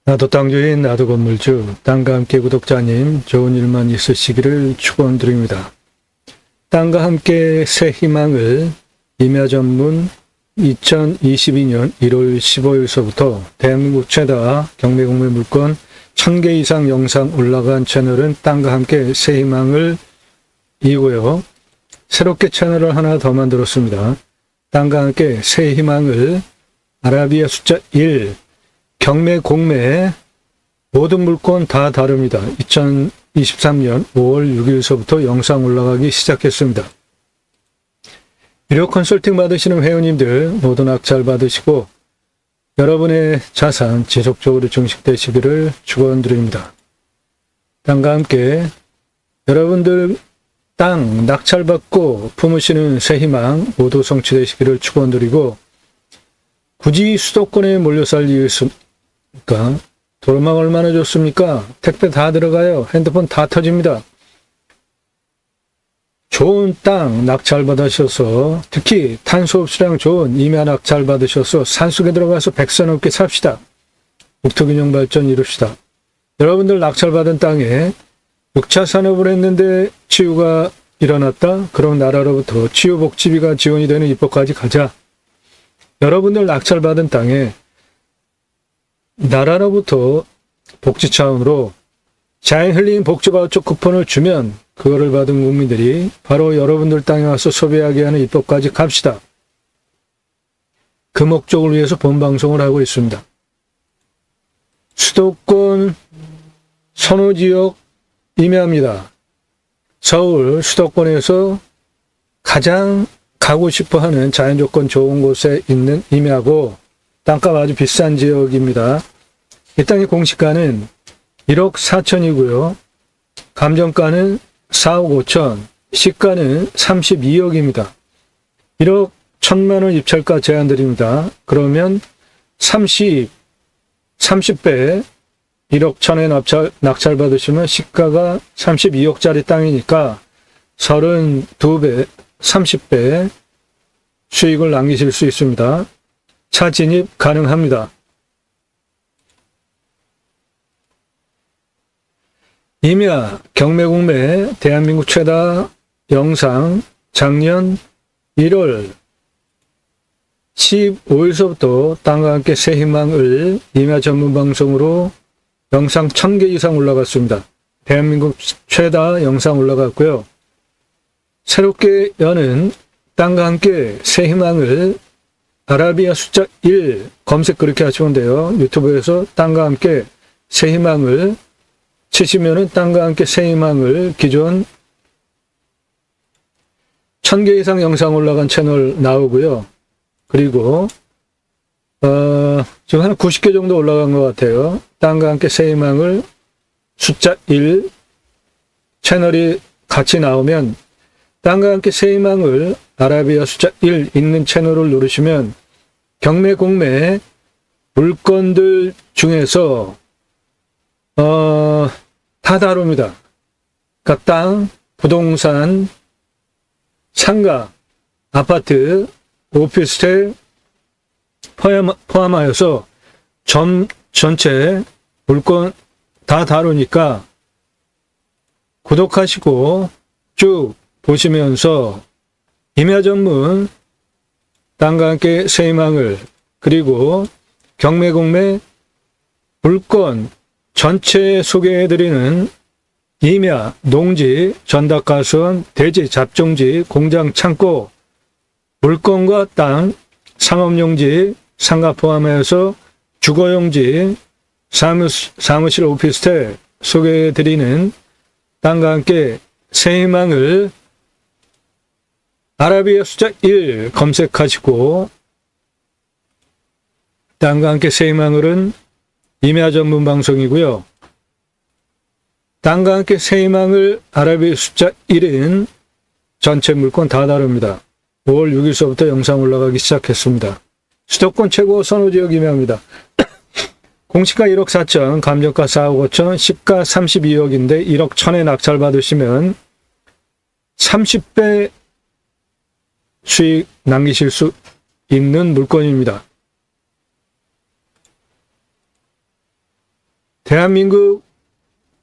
나도 땅주인, 나도 건물주, 땅과 함께 구독자님, 좋은 일만 있으시기를 축원드립니다. 땅과 함께 새 희망을 임야 전문 2022년 1월 15일서부터 대한민국 최다 경매공매 물건 1000개 이상 영상 올라간 채널은 땅과 함께 새 희망을 이고요. 새롭게 채널을 하나 더 만들었습니다. 땅과 함께 새 희망을 아라비아 숫자 1 경매, 공매 모든 물건 다 다릅니다. 2023년 5월 6일서부터 영상 올라가기 시작했습니다. 유료 컨설팅 받으시는 회원님들 모두 낙찰 받으시고 여러분의 자산 지속적으로 증식되시기를 축원드립니다. 땅과 함께 여러분들 땅 낙찰받고 품으시는 새 희망 모두 성취되시기를 축원드리고 굳이 수도권에 몰려 살 이유 있습니까? 도로망 얼마나 좋습니까? 택배 다 들어가요. 핸드폰 다 터집니다. 좋은 땅 낙찰 받으셔서 특히 탄소 흡수량 좋은 임야 낙찰 받으셔서 산속에 들어가서 백서 넘게 삽시다. 국토균형 발전 이룹시다. 여러분들 낙찰 받은 땅에 6차 산업을 했는데 치유가 일어났다? 그럼 나라로부터 치유복지비가 지원이 되는 입법까지 가자. 여러분들 낙찰 받은 땅에 나라로부터 복지 차원으로 자연 힐링 복지바우처 쿠폰을 주면 그거를 받은 국민들이 바로 여러분들 땅에 와서 소비하게 하는 입법까지 갑시다. 그 목적을 위해서 본방송을 하고 있습니다. 수도권 선호지역 임야입니다. 서울 수도권에서 가장 가고 싶어 하는 자연조건 좋은 곳에 있는 임야고 땅값 아주 비싼 지역입니다. 이 땅의 공시가는 1억 4천이고요. 감정가는 4억 5천, 시가는 32억입니다. 1억 1천만 원 입찰가 제한드립니다. 그러면 30배 1억 1천에 낙찰 받으시면 시가가 32억짜리 땅이니까 32배, 30배 수익을 남기실 수 있습니다. 차 진입 가능합니다. 임야, 경매, 공매, 대한민국 최다 영상 작년 1월 15일서부터 땅과 함께 새 희망을 임야 전문 방송으로 영상 1000개 이상 올라갔습니다. 대한민국 최다 영상 올라갔고요. 새롭게 여는 땅과 함께 새 희망을 아라비아 숫자 1 검색 그렇게 하시면 돼요. 유튜브에서 땅과 함께 새 희망을 치시면은 땅과 함께 새 희망을 기존 1000개 이상 영상 올라간 채널 나오고요. 그리고 지금 한 90개 정도 올라간 것 같아요. 땅과 함께 새 희망을 숫자 1 채널이 같이 나오면 땅과 함께 새 희망을 아라비아 숫자 1 있는 채널을 누르시면 경매, 공매 물건들 중에서 다 다룹니다. 그러니까 땅, 부동산, 상가, 아파트, 오피스텔 포함하여서 전체 물건 다 다루니까 구독하시고 쭉 보시면서 임야 전문 땅과 함께 새 희망을 그리고 경매, 공매 물건 전체 소개해드리는 임야, 농지, 전답가수원, 대지, 잡종지, 공장, 창고, 물건과 땅, 상업용지, 상가 포함해서 주거용지, 사무실, 오피스텔 소개해드리는 땅과 함께 새 희망을 아라비아 숫자 1 검색하시고 땅과 함께 새 희망을은 임야 전문 방송이고요. 땅과 함께 새 희망을 아라비아 숫자 1은 전체 물건 다 다릅니다. 5월 6일서부터 영상 올라가기 시작했습니다. 수도권 최고 선호지역 임야입니다. 공시가 1억 4천, 감정가 4억 5천, 시가 32억인데 1억 1천에 낙찰 받으시면 30배 수익 남기실 수 있는 물건입니다. 대한민국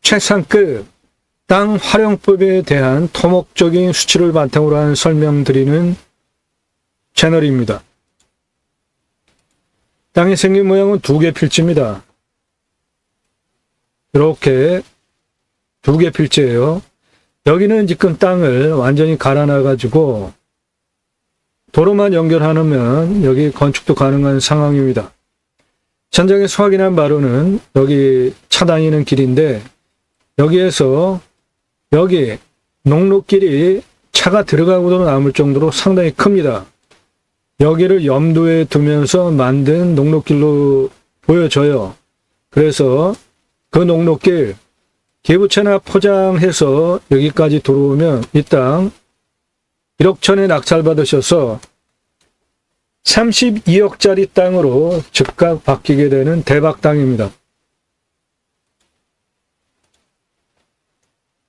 최상급 땅 활용법에 대한 토목적인 수치를 바탕으로 한 설명드리는 채널입니다. 땅의 생긴 모양은 두 개 필지입니다. 이렇게 두 개 필지예요. 여기는 지금 땅을 완전히 갈아놔가지고 도로만 연결하면 여기 건축도 가능한 상황입니다. 현장에서 확인한 바로는 여기 차 다니는 길인데 여기에서 여기 농로길이 차가 들어가고도 남을 정도로 상당히 큽니다. 여기를 염두에 두면서 만든 농로길로 보여져요. 그래서 그 농로길 기부채나 포장해서 여기까지 들어오면 이 땅 1억 천에 낙찰받으셔서 32억짜리 땅으로 즉각 바뀌게 되는 대박 땅입니다.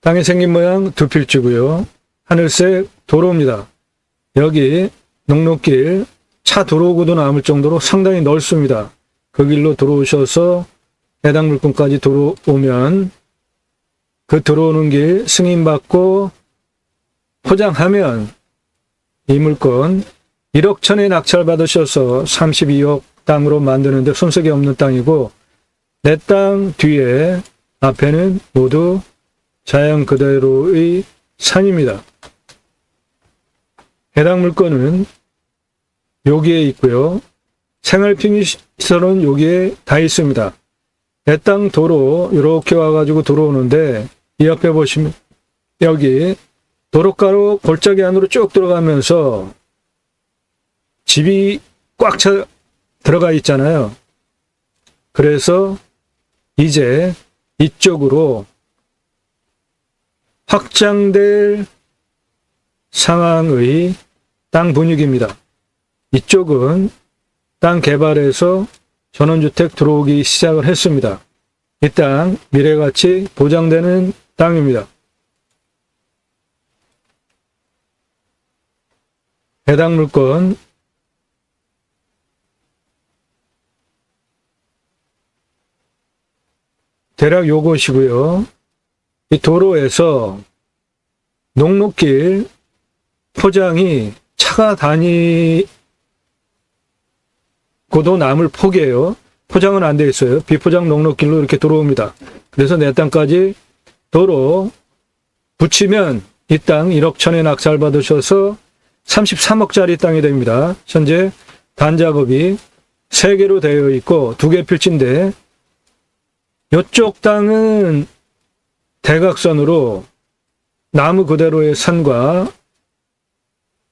땅의 생긴 모양 두 필지고요. 하늘색 도로입니다. 여기 농로길 차 들어오고도 남을 정도로 상당히 넓습니다. 그 길로 들어오셔서 해당 물건까지 들어오면 그 들어오는 길 승인받고 포장하면 이 물건 1억 천에 낙찰받으셔서 32억 땅으로 만드는데 손색이 없는 땅이고 내 땅 뒤에 앞에는 모두 자연 그대로의 산입니다. 해당 물건은 여기에 있고요. 생활편의시설은 여기에 다 있습니다. 내 땅 도로 이렇게 와가지고 들어오는데 이 옆에 보시면 여기 도로가로 골짜기 안으로 쭉 들어가면서 집이 꽉 차 들어가 있잖아요. 그래서 이제 이쪽으로 확장될 상황의 땅 분위기입니다. 이쪽은 땅 개발해서 전원주택 들어오기 시작을 했습니다. 이 땅 미래가치 보장되는 땅입니다. 해당 물건 대략 요것이고요. 이 도로에서 농로길 포장이 차가 다니고도 남을 폭이에요. 포장은 안 돼 있어요. 비포장 농로길로 이렇게 들어옵니다. 그래서 내 땅까지 도로 붙이면 이 땅 1억 천에 낙찰 받으셔서 33억짜리 땅이 됩니다. 현재 단작업이 3개로 되어 있고 2개 필지인데 이쪽 땅은 대각선으로 나무 그대로의 산과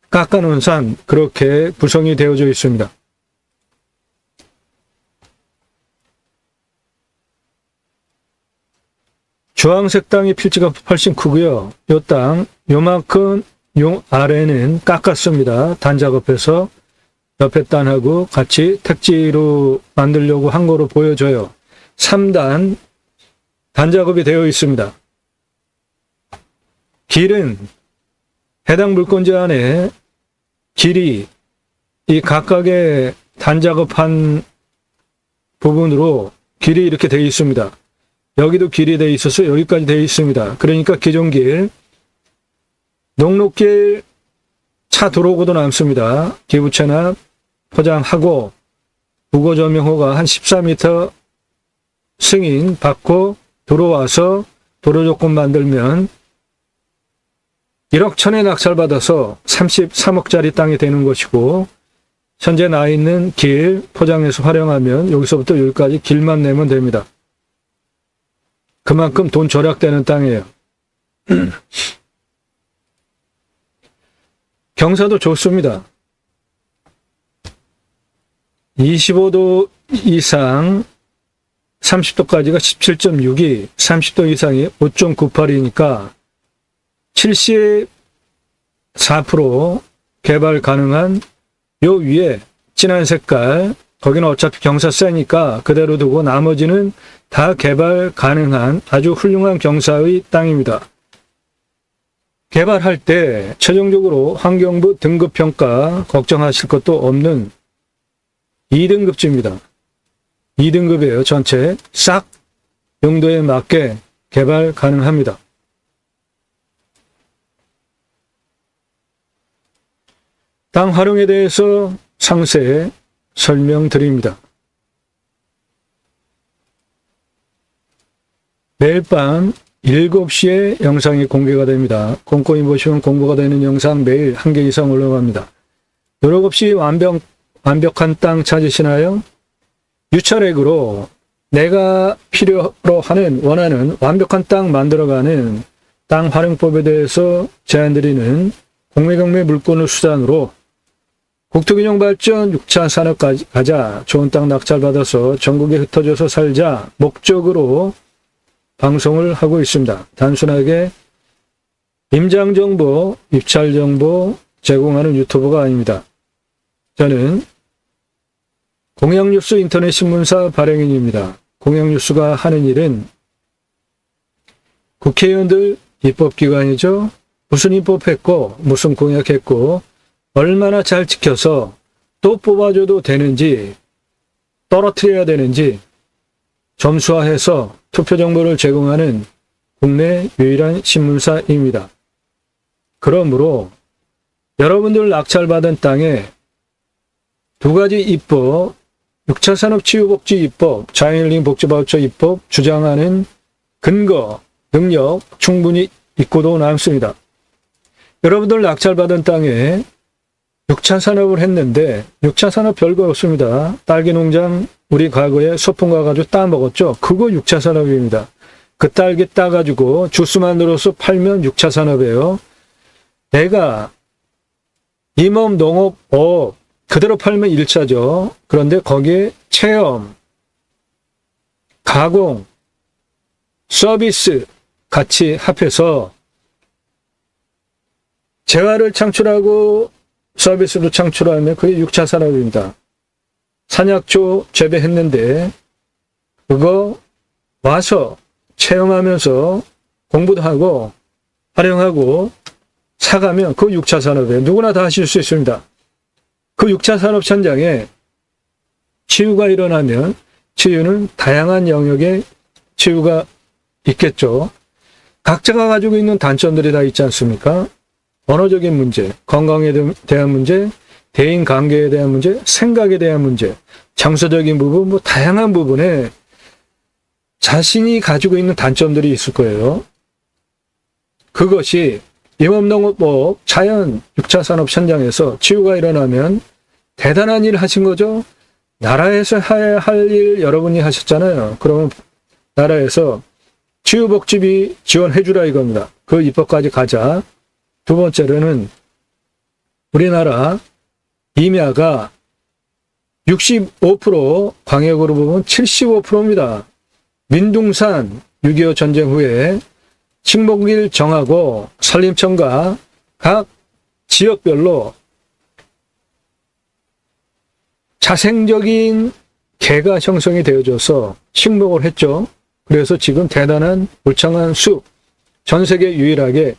깎아놓은 산 그렇게 구성이 되어져 있습니다. 주황색 땅의 필지가 훨씬 크고요. 이 땅 요만큼 요 아래는 깎았습니다. 단작업해서 옆에 단하고 같이 택지로 만들려고 한 거로 보여져요. 3단 단작업이 되어 있습니다. 길은 해당 물건지 안에 길이 이 각각의 단작업한 부분으로 길이 이렇게 되어 있습니다. 여기도 길이 되어 있어서 여기까지 되어 있습니다. 그러니까 기존 길 농로길 차 들어오고도 남습니다. 기부채나 포장하고 부고조명호가 한 14m 승인 받고 들어와서 도로 조건 만들면 1억 천에 낙찰받아서 33억짜리 땅이 되는 것이고 현재 나 있는 길 포장해서 활용하면 여기서부터 여기까지 길만 내면 됩니다. 그만큼 돈 절약되는 땅이에요. 경사도 좋습니다. 25도 이상 30도까지가 17.62, 30도 이상이 5.98이니까 74% 개발 가능한 요 위에 진한 색깔, 거기는 어차피 경사 세니까 그대로 두고 나머지는 다 개발 가능한 아주 훌륭한 경사의 땅입니다. 개발할 때 최종적으로 환경부 등급평가 걱정하실 것도 없는 2등급지입니다. 2등급이에요. 전체 싹 용도에 맞게 개발 가능합니다. 땅 활용에 대해서 상세히 설명드립니다. 매일 밤 7시에 영상이 공개가 됩니다. 꼼꼼히 보시면 공부가 되는 영상 매일 1개 이상 올라갑니다. 노력 없이 완벽한 땅 찾으시나요? 유철액으로 내가 필요로 하는 원하는 완벽한 땅 만들어가는 땅 활용법에 대해서 제안드리는 공매경매 물건을 수단으로 국토균형 발전 6차 산업 가자, 좋은 땅 낙찰받아서 전국에 흩어져서 살자 목적으로 방송을 하고 있습니다. 단순하게 임장정보, 입찰정보 제공하는 유튜버가 아닙니다. 저는 공영뉴스 인터넷신문사 발행인입니다. 공영뉴스가 하는 일은 국회의원들 입법기관이죠. 무슨 입법했고 무슨 공약했고 얼마나 잘 지켜서 또 뽑아줘도 되는지 떨어뜨려야 되는지 점수화해서 투표 정보를 제공하는 국내 유일한 신문사입니다. 그러므로 여러분들 낙찰받은 땅에 2가지 입법, 6차 산업치유복지 입법, 자연힐링 복지바우처 입법 주장하는 근거, 능력 충분히 있고도 남습니다. 여러분들 낙찰받은 땅에 6차 산업을 했는데 6차 산업 별거 없습니다. 딸기 농장 우리 과거에 소풍 가가지고 따먹었죠. 그거 6차 산업입니다. 그 딸기 따가지고 주스 만들어서 팔면 6차 산업이에요. 내가 임업, 농업, 어업 그대로 팔면 1차죠. 그런데 거기에 체험, 가공, 서비스 같이 합해서 재화를 창출하고 서비스로 창출하면 그게 6차 산업입니다. 산약초 재배했는데 그거 와서 체험하면서 공부도 하고 활용하고 사가면 그 6차 산업이에요. 누구나 다 하실 수 있습니다. 그 6차 산업 현장에 치유가 일어나면 치유는 다양한 영역의 치유가 있겠죠. 각자가 가지고 있는 단점들이 다 있지 않습니까? 언어적인 문제, 건강에 대한 문제, 대인 관계에 대한 문제, 생각에 대한 문제, 장소적인 부분, 뭐 다양한 부분에 자신이 가지고 있는 단점들이 있을 거예요. 그것이 임업농업, 자연 6차 산업 현장에서 치유가 일어나면 대단한 일 하신 거죠. 나라에서 할 일 여러분이 하셨잖아요. 그러면 나라에서 치유복지비 지원해주라 이겁니다. 그 입법까지 가자. 두 번째로는 우리나라 임야가 65%, 광역으로 보면 75%입니다. 민둥산 6.25 전쟁 후에 식목일 정하고 산림청과 각 지역별로 자생적인 개가 형성이 되어져서 식목을 했죠. 그래서 지금 대단한 울창한 숲, 전 세계 유일하게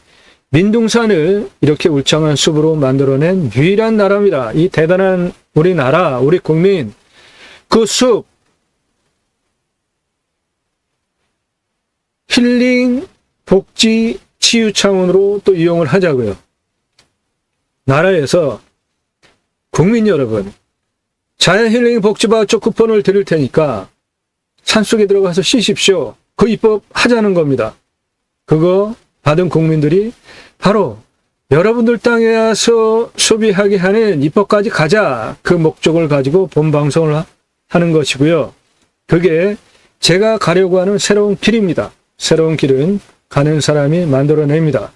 민둥산을 이렇게 울창한 숲으로 만들어낸 유일한 나라입니다. 이 대단한 우리나라, 우리 국민, 그 숲, 힐링, 복지, 치유 차원으로 또 이용을 하자고요. 나라에서 국민 여러분, 자연힐링 복지바우처 쿠폰을 드릴 테니까 산속에 들어가서 쉬십시오. 그 입법 하자는 겁니다. 그거 받은 국민들이 바로 여러분들 땅에 와서 소비하게 하는 입법까지 가자. 그 목적을 가지고 본 방송을 하는 것이고요. 그게 제가 가려고 하는 새로운 길입니다. 새로운 길은 가는 사람이 만들어냅니다.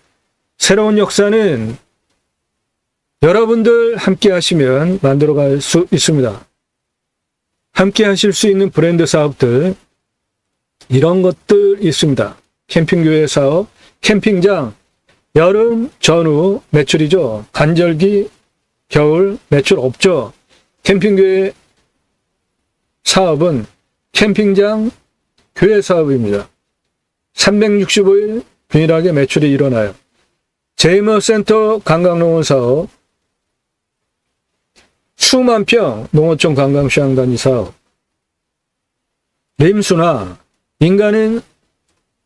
새로운 역사는 여러분들 함께 하시면 만들어갈 수 있습니다. 함께 하실 수 있는 브랜드 사업들, 이런 것들 있습니다. 캠핑교회 사업, 캠핑장, 여름 전후 매출이죠. 간절기, 겨울 매출 없죠. 캠핑교회 사업은 캠핑장 교회 사업입니다. 365일 균일하게 매출이 일어나요. 제이머센터 관광농원 사업, 수만 평 농어촌 관광수영단지 사업, 림수나 인간은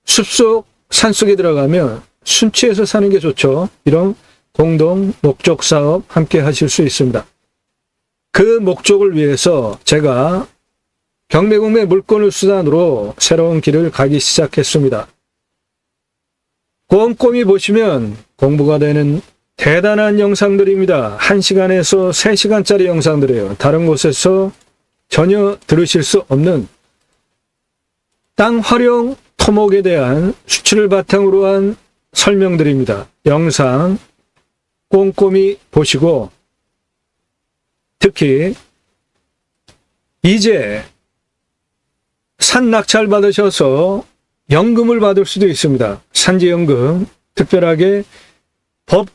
숲속, 산속에 들어가면 순치해서 사는 게 좋죠. 이런 공동 목적 사업 함께 하실 수 있습니다. 그 목적을 위해서 제가 경매공매 물건을 수단으로 새로운 길을 가기 시작했습니다. 꼼꼼히 보시면 공부가 되는 대단한 영상들입니다. 1시간에서 3시간짜리 영상들이에요. 다른 곳에서 전혀 들으실 수 없는 땅 활용 토목에 대한 수치를 바탕으로 한 설명들입니다. 영상 꼼꼼히 보시고 특히 이제 산 낙찰 받으셔서 연금을 받을 수도 있습니다. 산지연금, 특별하게 법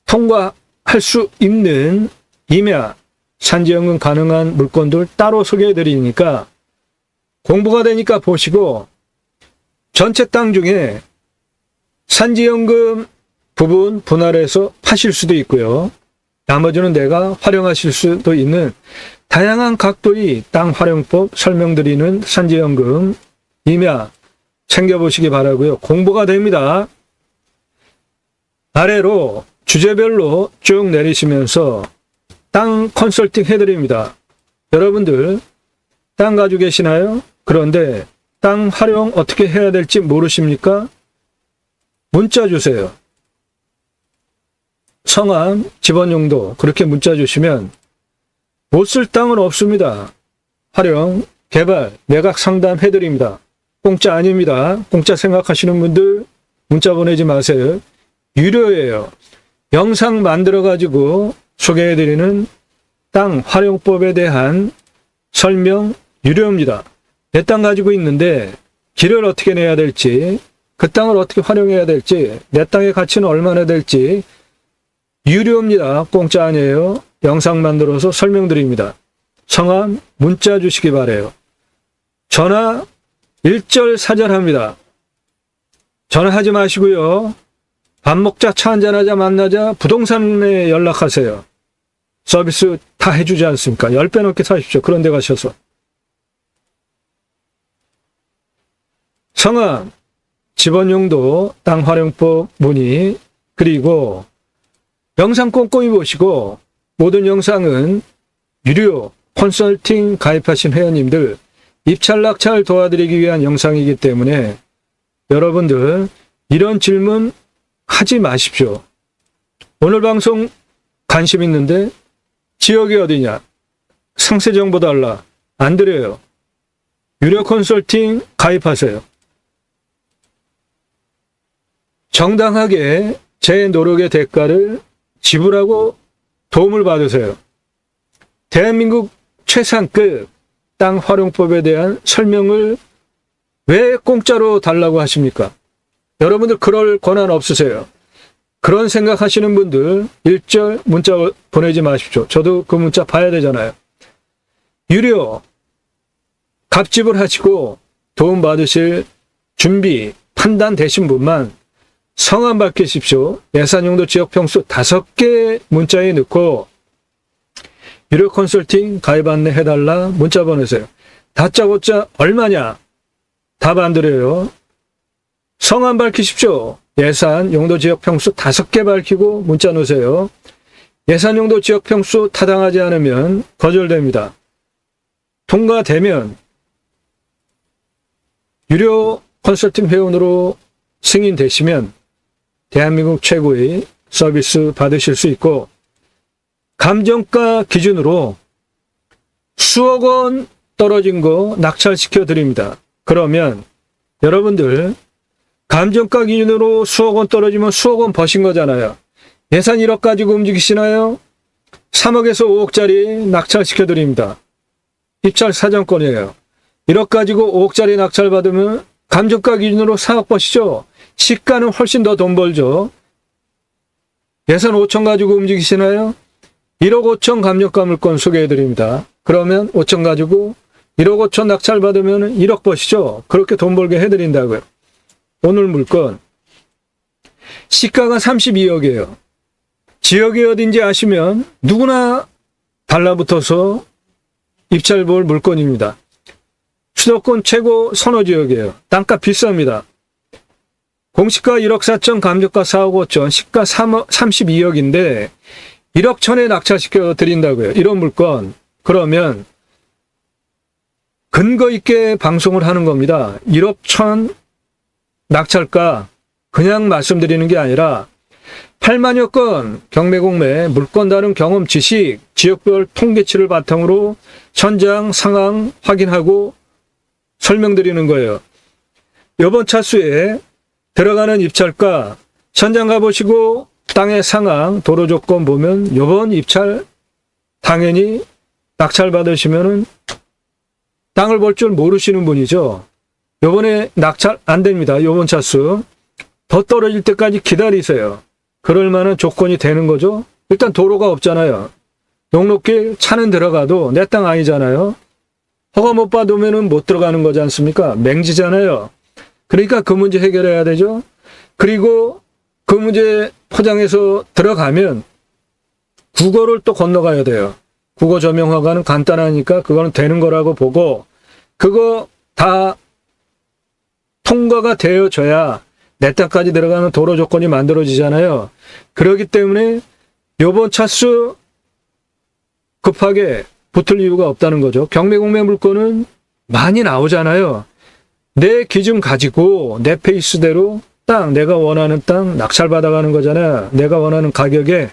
통과할 수 있는 임야, 산지연금 가능한 물건들 따로 소개해 드리니까 공부가 되니까 보시고 전체 땅 중에 산지연금 부분 분할해서 파실 수도 있고요. 나머지는 내가 활용하실 수도 있는 다양한 각도의 땅 활용법 설명드리는 산지연금 임야 챙겨보시기 바라고요. 공부가 됩니다. 아래로 주제별로 쭉 내리시면서 땅 컨설팅 해드립니다. 여러분들 땅 가지고 계시나요? 그런데 땅 활용 어떻게 해야 될지 모르십니까? 문자 주세요. 성함, 집원용도 그렇게 문자 주시면 못 쓸 땅은 없습니다. 활용, 개발, 매각 상담 해드립니다. 공짜 아닙니다. 공짜 생각하시는 분들 문자 보내지 마세요. 유료예요. 영상 만들어가지고 소개해드리는 땅 활용법에 대한 설명 유료입니다. 내 땅 가지고 있는데 길을 어떻게 내야 될지, 그 땅을 어떻게 활용해야 될지, 내 땅의 가치는 얼마나 될지 유료입니다. 공짜 아니에요. 영상 만들어서 설명드립니다. 성함 문자 주시기 바래요. 전화 1절4절합니다. 전화하지 마시고요. 밥 먹자, 차 한잔하자, 만나자, 부동산에 연락하세요. 서비스 다 해주지 않습니까? 10배 넘게 사십시오. 그런 데 가셔서. 성함, 집원용도, 땅활용법 문의, 그리고 영상 꼼꼼히 보시고 모든 영상은 유료 컨설팅 가입하신 회원님들 입찰 낙찰 도와드리기 위한 영상이기 때문에 여러분들 이런 질문 하지 마십시오. 오늘 방송 관심 있는데 지역이 어디냐? 상세 정보 달라. 안 드려요. 유료 컨설팅 가입하세요. 정당하게 제 노력의 대가를 지불하고 도움을 받으세요. 대한민국 최상급 땅 활용법에 대한 설명을 왜 공짜로 달라고 하십니까? 여러분들 그럴 권한 없으세요. 그런 생각하시는 분들 1절 문자 보내지 마십시오. 저도 그 문자 봐야 되잖아요. 유료 값지불 하시고 도움 받으실 준비 판단 되신 분만 성함 밝히십시오. 예산용도 지역평수 5개 문자에 넣고 유료 컨설팅 가입 안내 해달라 문자 보내세요. 다짜고짜 얼마냐? 답 안 드려요. 성함 밝히십시오. 예산 용도 지역평수 5개 밝히고 문자 넣으세요. 예산 용도 지역평수 타당하지 않으면 거절됩니다. 통과되면 유료 컨설팅 회원으로 승인되시면 대한민국 최고의 서비스 받으실 수 있고 감정가 기준으로 수억 원 떨어진 거 낙찰시켜 드립니다. 그러면 여러분들 감정가 기준으로 수억 원 떨어지면 수억 원 버신 거잖아요. 예산 1억 가지고 움직이시나요? 3억에서 5억짜리 낙찰시켜 드립니다. 입찰 사정권이에요. 1억 가지고 5억짜리 낙찰 받으면 감정가 기준으로 4억 버시죠? 시가는 훨씬 더 돈 벌죠. 예산 5천 가지고 움직이시나요? 1억 5천 감정가 물건 소개해 드립니다. 그러면 5천 가지고 1억 5천 낙찰 받으면 1억 버시죠? 그렇게 돈 벌게 해드린다고요. 오늘 물건 시가가 32억이에요. 지역이 어딘지 아시면 누구나 달라붙어서 입찰 볼 물건입니다. 수도권 최고 선호지역이에요. 땅값 비쌉니다. 공시가 1억 4천, 감정가 4억 5천, 시가 32억인데 1억 천에 낙찰시켜 드린다고요. 이런 물건. 그러면 근거 있게 방송을 하는 겁니다. 1억 천 낙찰가 그냥 말씀드리는 게 아니라 8만여 건 경매공매, 물건 다른 경험, 지식, 지역별 통계치를 바탕으로 현장 상황 확인하고 설명드리는 거예요. 이번 차수에 들어가는 입찰가 현장 가보시고 땅의 상황, 도로 조건 보면 이번 입찰 당연히 낙찰 받으시면은 땅을 볼 줄 모르시는 분이죠. 요번에 낙찰 안 됩니다. 요번 차수. 더 떨어질 때까지 기다리세요. 그럴 만한 조건이 되는 거죠. 일단 도로가 없잖아요. 녹록길 차는 들어가도 내 땅 아니잖아요. 허가 못 받으면 못 들어가는 거지 않습니까? 맹지잖아요. 그러니까 그 문제 해결해야 되죠. 그리고 그 문제 포장해서 들어가면 국어를 또 건너가야 돼요. 국어 저명 허가는 간단하니까 그거는 되는 거라고 보고 그거 다 통과가 되어져야 내 땅까지 들어가는 도로 조건이 만들어지잖아요. 그렇기 때문에 요번 차수 급하게 붙을 이유가 없다는 거죠. 경매공매 물건은 많이 나오잖아요. 내 기준 가지고 내 페이스대로 땅, 내가 원하는 땅 낙찰 받아가는 거잖아요. 내가 원하는 가격에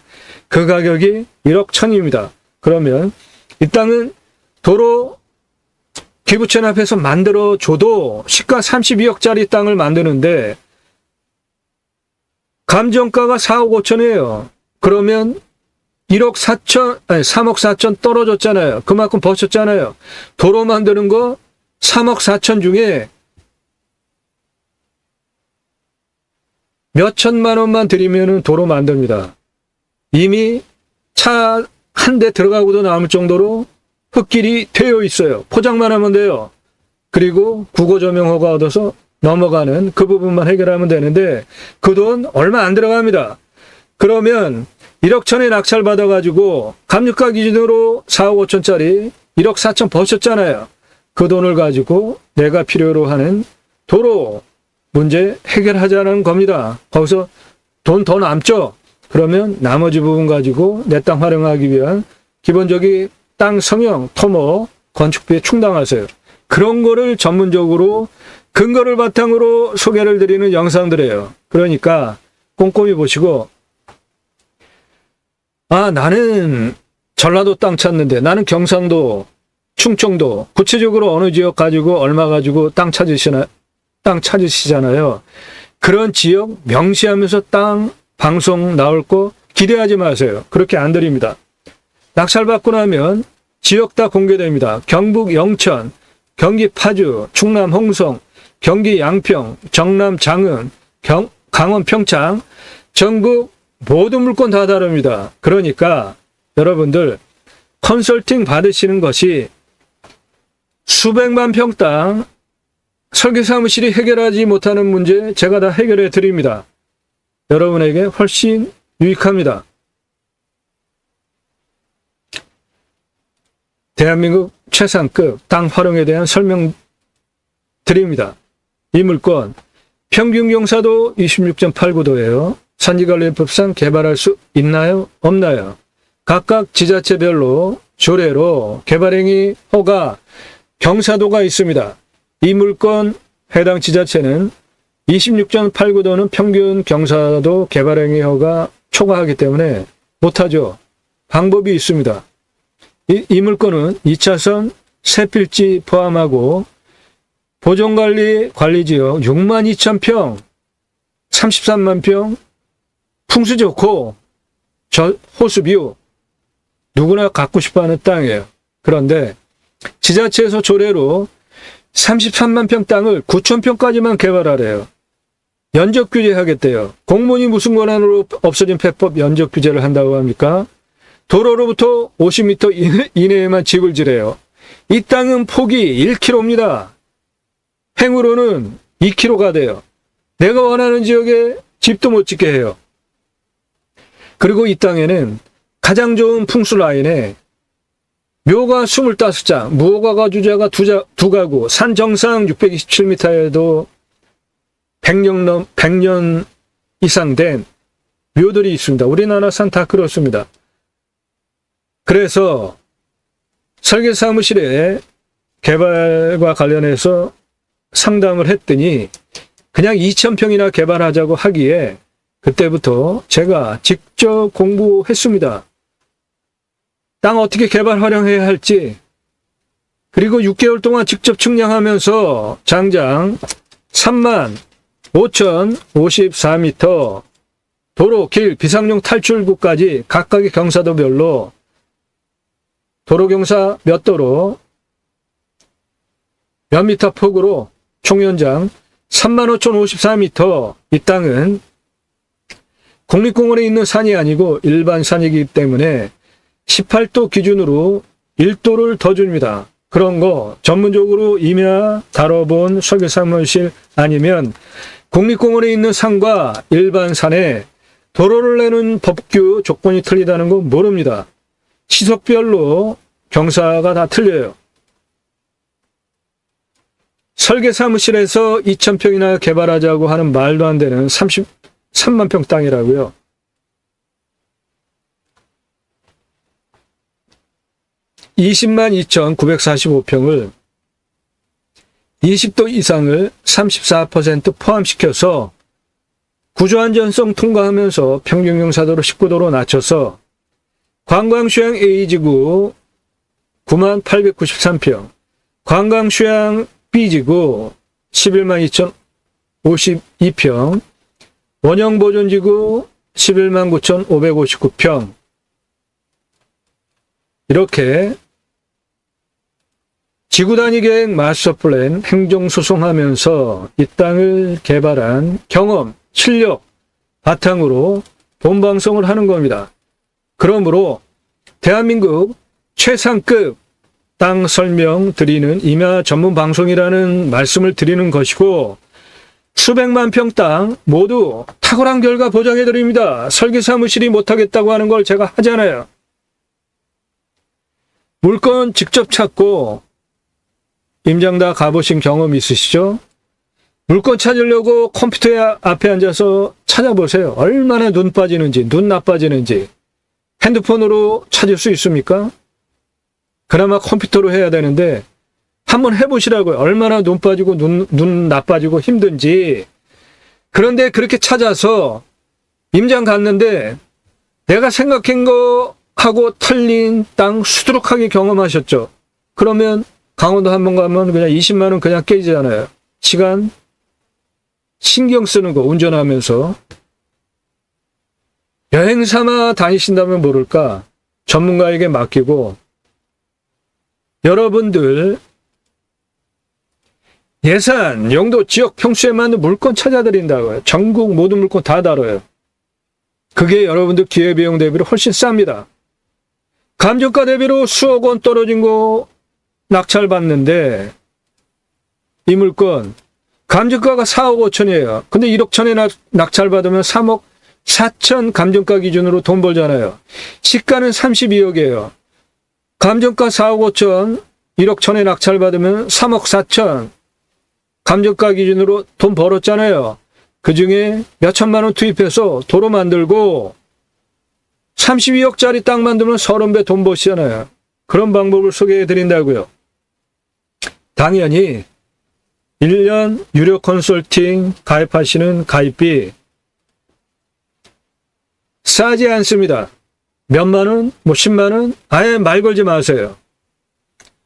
그 가격이 1억 천입니다. 그러면 이 땅은 도로 기부천 앞에서 만들어줘도 시가 32억짜리 땅을 만드는데 감정가가 4억 5천이에요. 그러면 1억 4천, 아니 3억 4천 떨어졌잖아요. 그만큼 버셨잖아요. 도로 만드는 거 3억 4천 중에 몇 천만 원만 드리면은 도로 만듭니다. 이미 차 한 대 들어가고도 남을 정도로 흙길이 되어 있어요. 포장만 하면 돼요. 그리고 국어 조명 허가 얻어서 넘어가는 그 부분만 해결하면 되는데 그 돈 얼마 안 들어갑니다. 그러면 1억 천에 낙찰 받아가지고 감정가 기준으로 4억 5천짜리 1억 4천 버셨잖아요. 그 돈을 가지고 내가 필요로 하는 도로 문제 해결하자는 겁니다. 거기서 돈 더 남죠? 그러면 나머지 부분 가지고 내 땅 활용하기 위한 기본적인 땅 성형, 토목, 건축비에 충당하세요. 그런 거를 전문적으로 근거를 바탕으로 소개를 드리는 영상들이에요. 그러니까 꼼꼼히 보시고 아 나는 전라도 땅 찾는데 나는 경상도, 충청도 구체적으로 어느 지역 가지고 얼마 가지고 땅 찾으시잖아요. 그런 지역 명시하면서 땅 방송 나올 거 기대하지 마세요. 그렇게 안 드립니다. 낙찰 받고 나면 지역 다 공개됩니다. 경북 영천, 경기 파주, 충남 홍성, 경기 양평, 정남 장흥, 강원 평창, 전국 모든 물건 다 다릅니다. 그러니까 여러분들 컨설팅 받으시는 것이 수백만 평 땅 설계사무실이 해결하지 못하는 문제 제가 다 해결해 드립니다. 여러분에게 훨씬 유익합니다. 대한민국 최상급 땅 활용에 대한 설명 드립니다. 이 물건 평균 경사도 26.89도예요. 산지관리법상 개발할 수 있나요? 없나요? 각각 지자체별로 조례로 개발행위 허가 경사도가 있습니다. 이 물건 해당 지자체는 26.89도는 평균 경사도 개발행위 허가 초과하기 때문에 못하죠. 방법이 있습니다. 이 물건은 2차선 세필지 포함하고 보존관리 관리지역 62,000평, 33만 평, 풍수 좋고 호수뷰 누구나 갖고 싶어하는 땅이에요. 그런데 지자체에서 조례로 33만 평 땅을 9,000평까지만 개발하래요. 연적 규제하겠대요. 공무원이 무슨 권한으로 없어진 폐법 연적 규제를 한다고 합니까? 도로로부터 50m 이내에만 집을 지래요. 이 땅은 폭이 1km입니다. 행으로는 2km가 돼요. 내가 원하는 지역에 집도 못 짓게 해요. 그리고 이 땅에는 가장 좋은 풍수 라인에 묘가 25장, 무허가 주자가 2가구, 산 정상 627m에도 100년 이상 된 묘들이 있습니다. 우리나라 산 다 그렇습니다. 그래서 설계사무실에 개발과 관련해서 상담을 했더니 그냥 2,000평이나 개발하자고 하기에 그때부터 제가 직접 공부했습니다. 땅 어떻게 개발 활용해야 할지, 그리고 6개월 동안 직접 측량하면서 장장 35,054m 도로, 길, 비상용 탈출구까지 각각의 경사도별로 도로경사 몇 도로 몇 미터 폭으로 총 연장 35,054m, 이 땅은 국립공원에 있는 산이 아니고 일반 산이기 때문에 18도 기준으로 1도를 더 줍니다. 그런 거 전문적으로 임야 다뤄본 설계사무실 아니면 국립공원에 있는 산과 일반 산에 도로를 내는 법규 조건이 틀리다는 거 모릅니다. 시속별로 경사가 다 틀려요. 설계사무실에서 2,000평이나 개발하자고 하는 말도 안 되는 33만 평 땅이라고요. (202,945평을) 20도 이상을 34% 포함시켜서 구조안전성 통과하면서 평균경사도로 19도로 낮춰서 관광휴양 A지구 9893평, 관광휴양 B지구 112,052평, 원형보존지구 119,559평, 이렇게 지구단위계획 마스터플랜 행정소송하면서 이 땅을 개발한 경험, 실력 바탕으로 본방송을 하는 겁니다. 그러므로 대한민국 최상급 땅 설명 드리는 임야 전문 방송이라는 말씀을 드리는 것이고, 수백만 평 땅 모두 탁월한 결과 보장해 드립니다. 설계사무실이 못하겠다고 하는 걸 제가 하잖아요. 물건 직접 찾고, 임장 다 가보신 경험 있으시죠? 물건 찾으려고 컴퓨터 앞에 앉아서 찾아보세요. 얼마나 눈 빠지는지, 눈 나빠지는지. 핸드폰으로 찾을 수 있습니까? 그나마 컴퓨터로 해야 되는데 한번 해보시라고요. 얼마나 눈 빠지고 눈 나빠지고 힘든지. 그런데 그렇게 찾아서 임장 갔는데 내가 생각한 거 하고 틀린 땅 수두룩하게 경험하셨죠? 그러면 강원도 한번 가면 그냥 20만 원 그냥 깨지잖아요. 시간, 신경 쓰는 거 운전하면서. 여행 삼아 다니신다면 모를까? 전문가에게 맡기고 여러분들 예산, 용도, 지역, 평수에 맞는 물건 찾아드린다고요. 전국 모든 물건 다 다뤄요. 그게 여러분들 기회비용 대비로 훨씬 쌉니다. 감정가 대비로 수억 원 떨어진 거 낙찰받는데 이 물건 감정가가 4억 5천이에요. 근데 1억 천에 낙찰받으면 3억 4천 감정가 기준으로 돈 벌잖아요. 시가는 32억이에요. 감정가 4억 5천, 1억 천에 낙찰받으면 3억 4천 감정가 기준으로 돈 벌었잖아요. 그 중에 몇 천만 원 투입해서 도로 만들고 32억짜리 땅 만들면 30배 돈 버시잖아요. 그런 방법을 소개해 드린다고요. 당연히 1년 유료 컨설팅 가입하시는 가입비 싸지 않습니다. 몇만 원, 10만 원, 아예 말 걸지 마세요.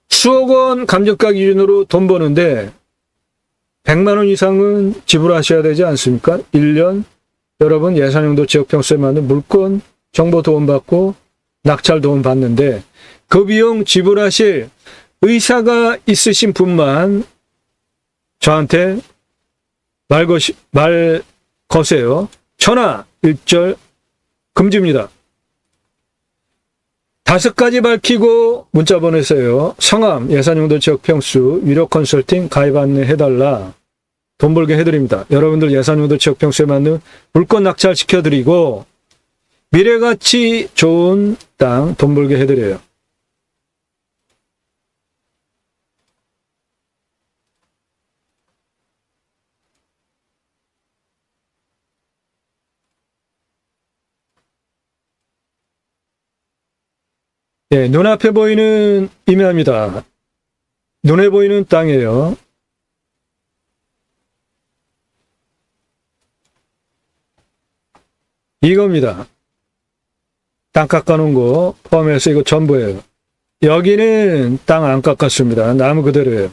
수억 원 감정가 기준으로 돈 버는데 100만 원 이상은 지불하셔야 되지 않습니까? 1년 여러분 예산용도 지역평수에 맞는 물건 정보 도움받고 낙찰 도움 받는데 그 비용 지불하실 의사가 있으신 분만 저한테 말 거세요. 전화 일절 금지입니다. 5가지 밝히고 문자 보내세요. 성함, 예산용도 지역평수, 유료 컨설팅 가입 안내해달라. 돈 벌게 해드립니다. 여러분들 예산용도 지역평수에 맞는 물건 낙찰 시켜드리고 미래가치 좋은 땅 돈 벌게 해드려요. 예, 눈앞에 보이는 임야입니다. 눈에 보이는 땅이에요. 이겁니다. 땅 깎아놓은 거 포함해서 이거 전부예요. 여기는 땅 안 깎았습니다. 나무 그대로예요.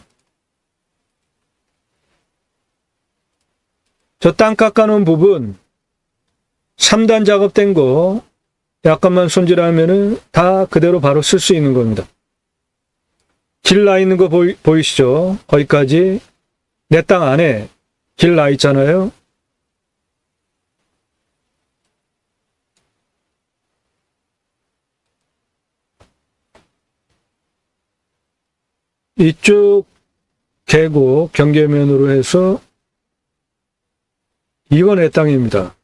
저 땅 깎아놓은 부분 3단 작업된 거 약간만 손질하면은 다 그대로 바로 쓸 수 있는 겁니다. 길 나 있는 거 보이시죠? 거기까지 내 땅 안에 길 나 있잖아요. 이쪽 계곡 경계면으로 해서 이건 내 땅입니다.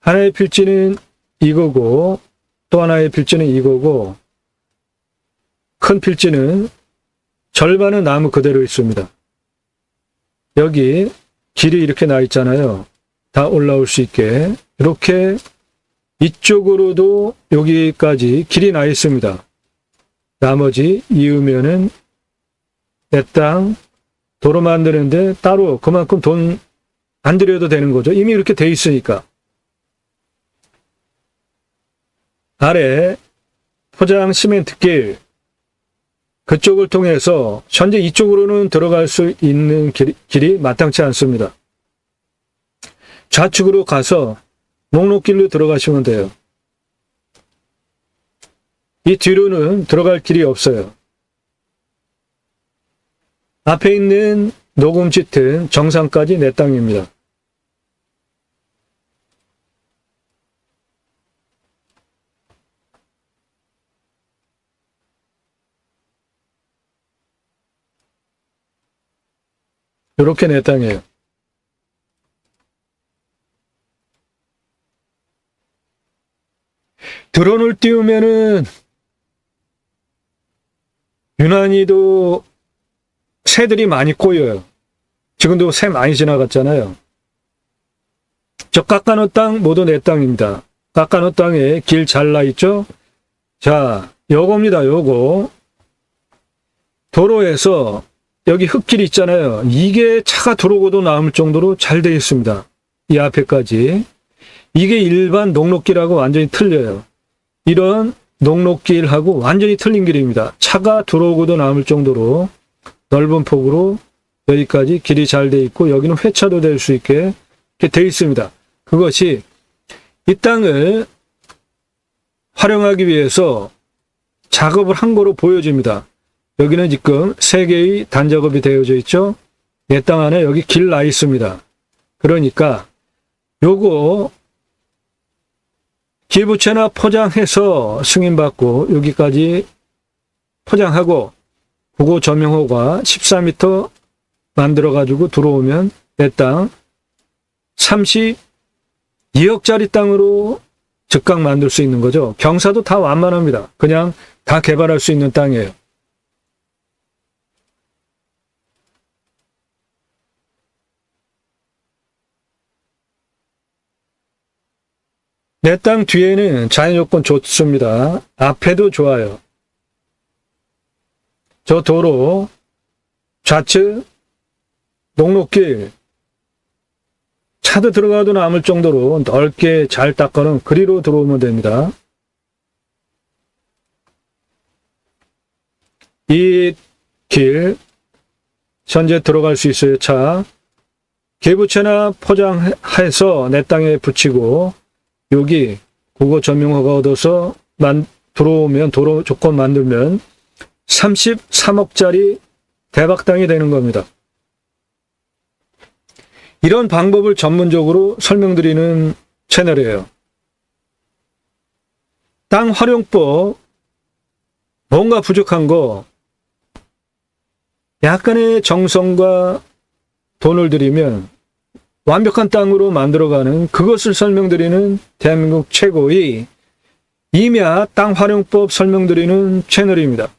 하나의 필지는 이거고 또 하나의 필지는 이거고 큰 필지는 절반은 나무 그대로 있습니다. 여기 길이 이렇게 나 있잖아요. 다 올라올 수 있게 이렇게 이쪽으로도 여기까지 길이 나 있습니다. 나머지 이으면은 내 땅 도로 만드는데 따로 그만큼 돈 안 들여도 되는 거죠. 이미 이렇게 돼 있으니까. 아래 포장 시멘트 길 그쪽을 통해서 현재 이쪽으로는 들어갈 수 있는 길이 마땅치 않습니다. 좌측으로 가서 목록길로 들어가시면 돼요. 이 뒤로는 들어갈 길이 없어요. 앞에 있는 녹음 짙은 정상까지 내 땅입니다. 이렇게 내 땅이에요. 드론을 띄우면은 유난히도 새들이 많이 꼬여요. 지금도 새 많이 지나갔잖아요. 저 깎아놓은 땅 모두 내 땅입니다. 깎아놓은 땅에 길 잘 나 있죠? 자, 요겁니다. 요거. 도로에서 여기 흙길 있잖아요. 이게 차가 들어오고도 남을 정도로 잘 되어 있습니다. 이 앞에까지. 이게 일반 녹록길하고 완전히 틀려요. 이런 녹록길하고 완전히 틀린 길입니다. 차가 들어오고도 남을 정도로 넓은 폭으로 여기까지 길이 잘 돼 있고 여기는 회차도 될 수 있게 이렇게 돼 있습니다. 그것이 이 땅을 활용하기 위해서 작업을 한 거로 보여집니다. 여기는 지금 3개의 단작업이 되어져 있죠. 내 땅 안에 여기 길 나 있습니다. 그러니까 요거 기부채나 포장해서 승인받고 여기까지 포장하고 국고 점용허가 14m 만들어가지고 들어오면 내 땅 32억짜리 땅으로 즉각 만들 수 있는 거죠. 경사도 다 완만합니다. 그냥 다 개발할 수 있는 땅이에요. 내 땅 뒤에는 자연요건 좋습니다. 앞에도 좋아요. 저 도로 좌측 녹록길 차도 들어가도 남을 정도로 넓게 잘 닦아놓은 그리로 들어오면 됩니다. 이 길 현재 들어갈 수 있어요. 차 개부채나 포장해서 내 땅에 붙이고 여기 국고 점용허가 얻어서 들어오면 도로 조건 만들면 33억짜리 대박 땅이 되는 겁니다. 이런 방법을 전문적으로 설명드리는 채널이에요. 땅 활용법 뭔가 부족한 거 약간의 정성과 돈을 들이면 완벽한 땅으로 만들어가는 그것을 설명드리는 대한민국 최고의 임야 땅 활용법 설명드리는 채널입니다.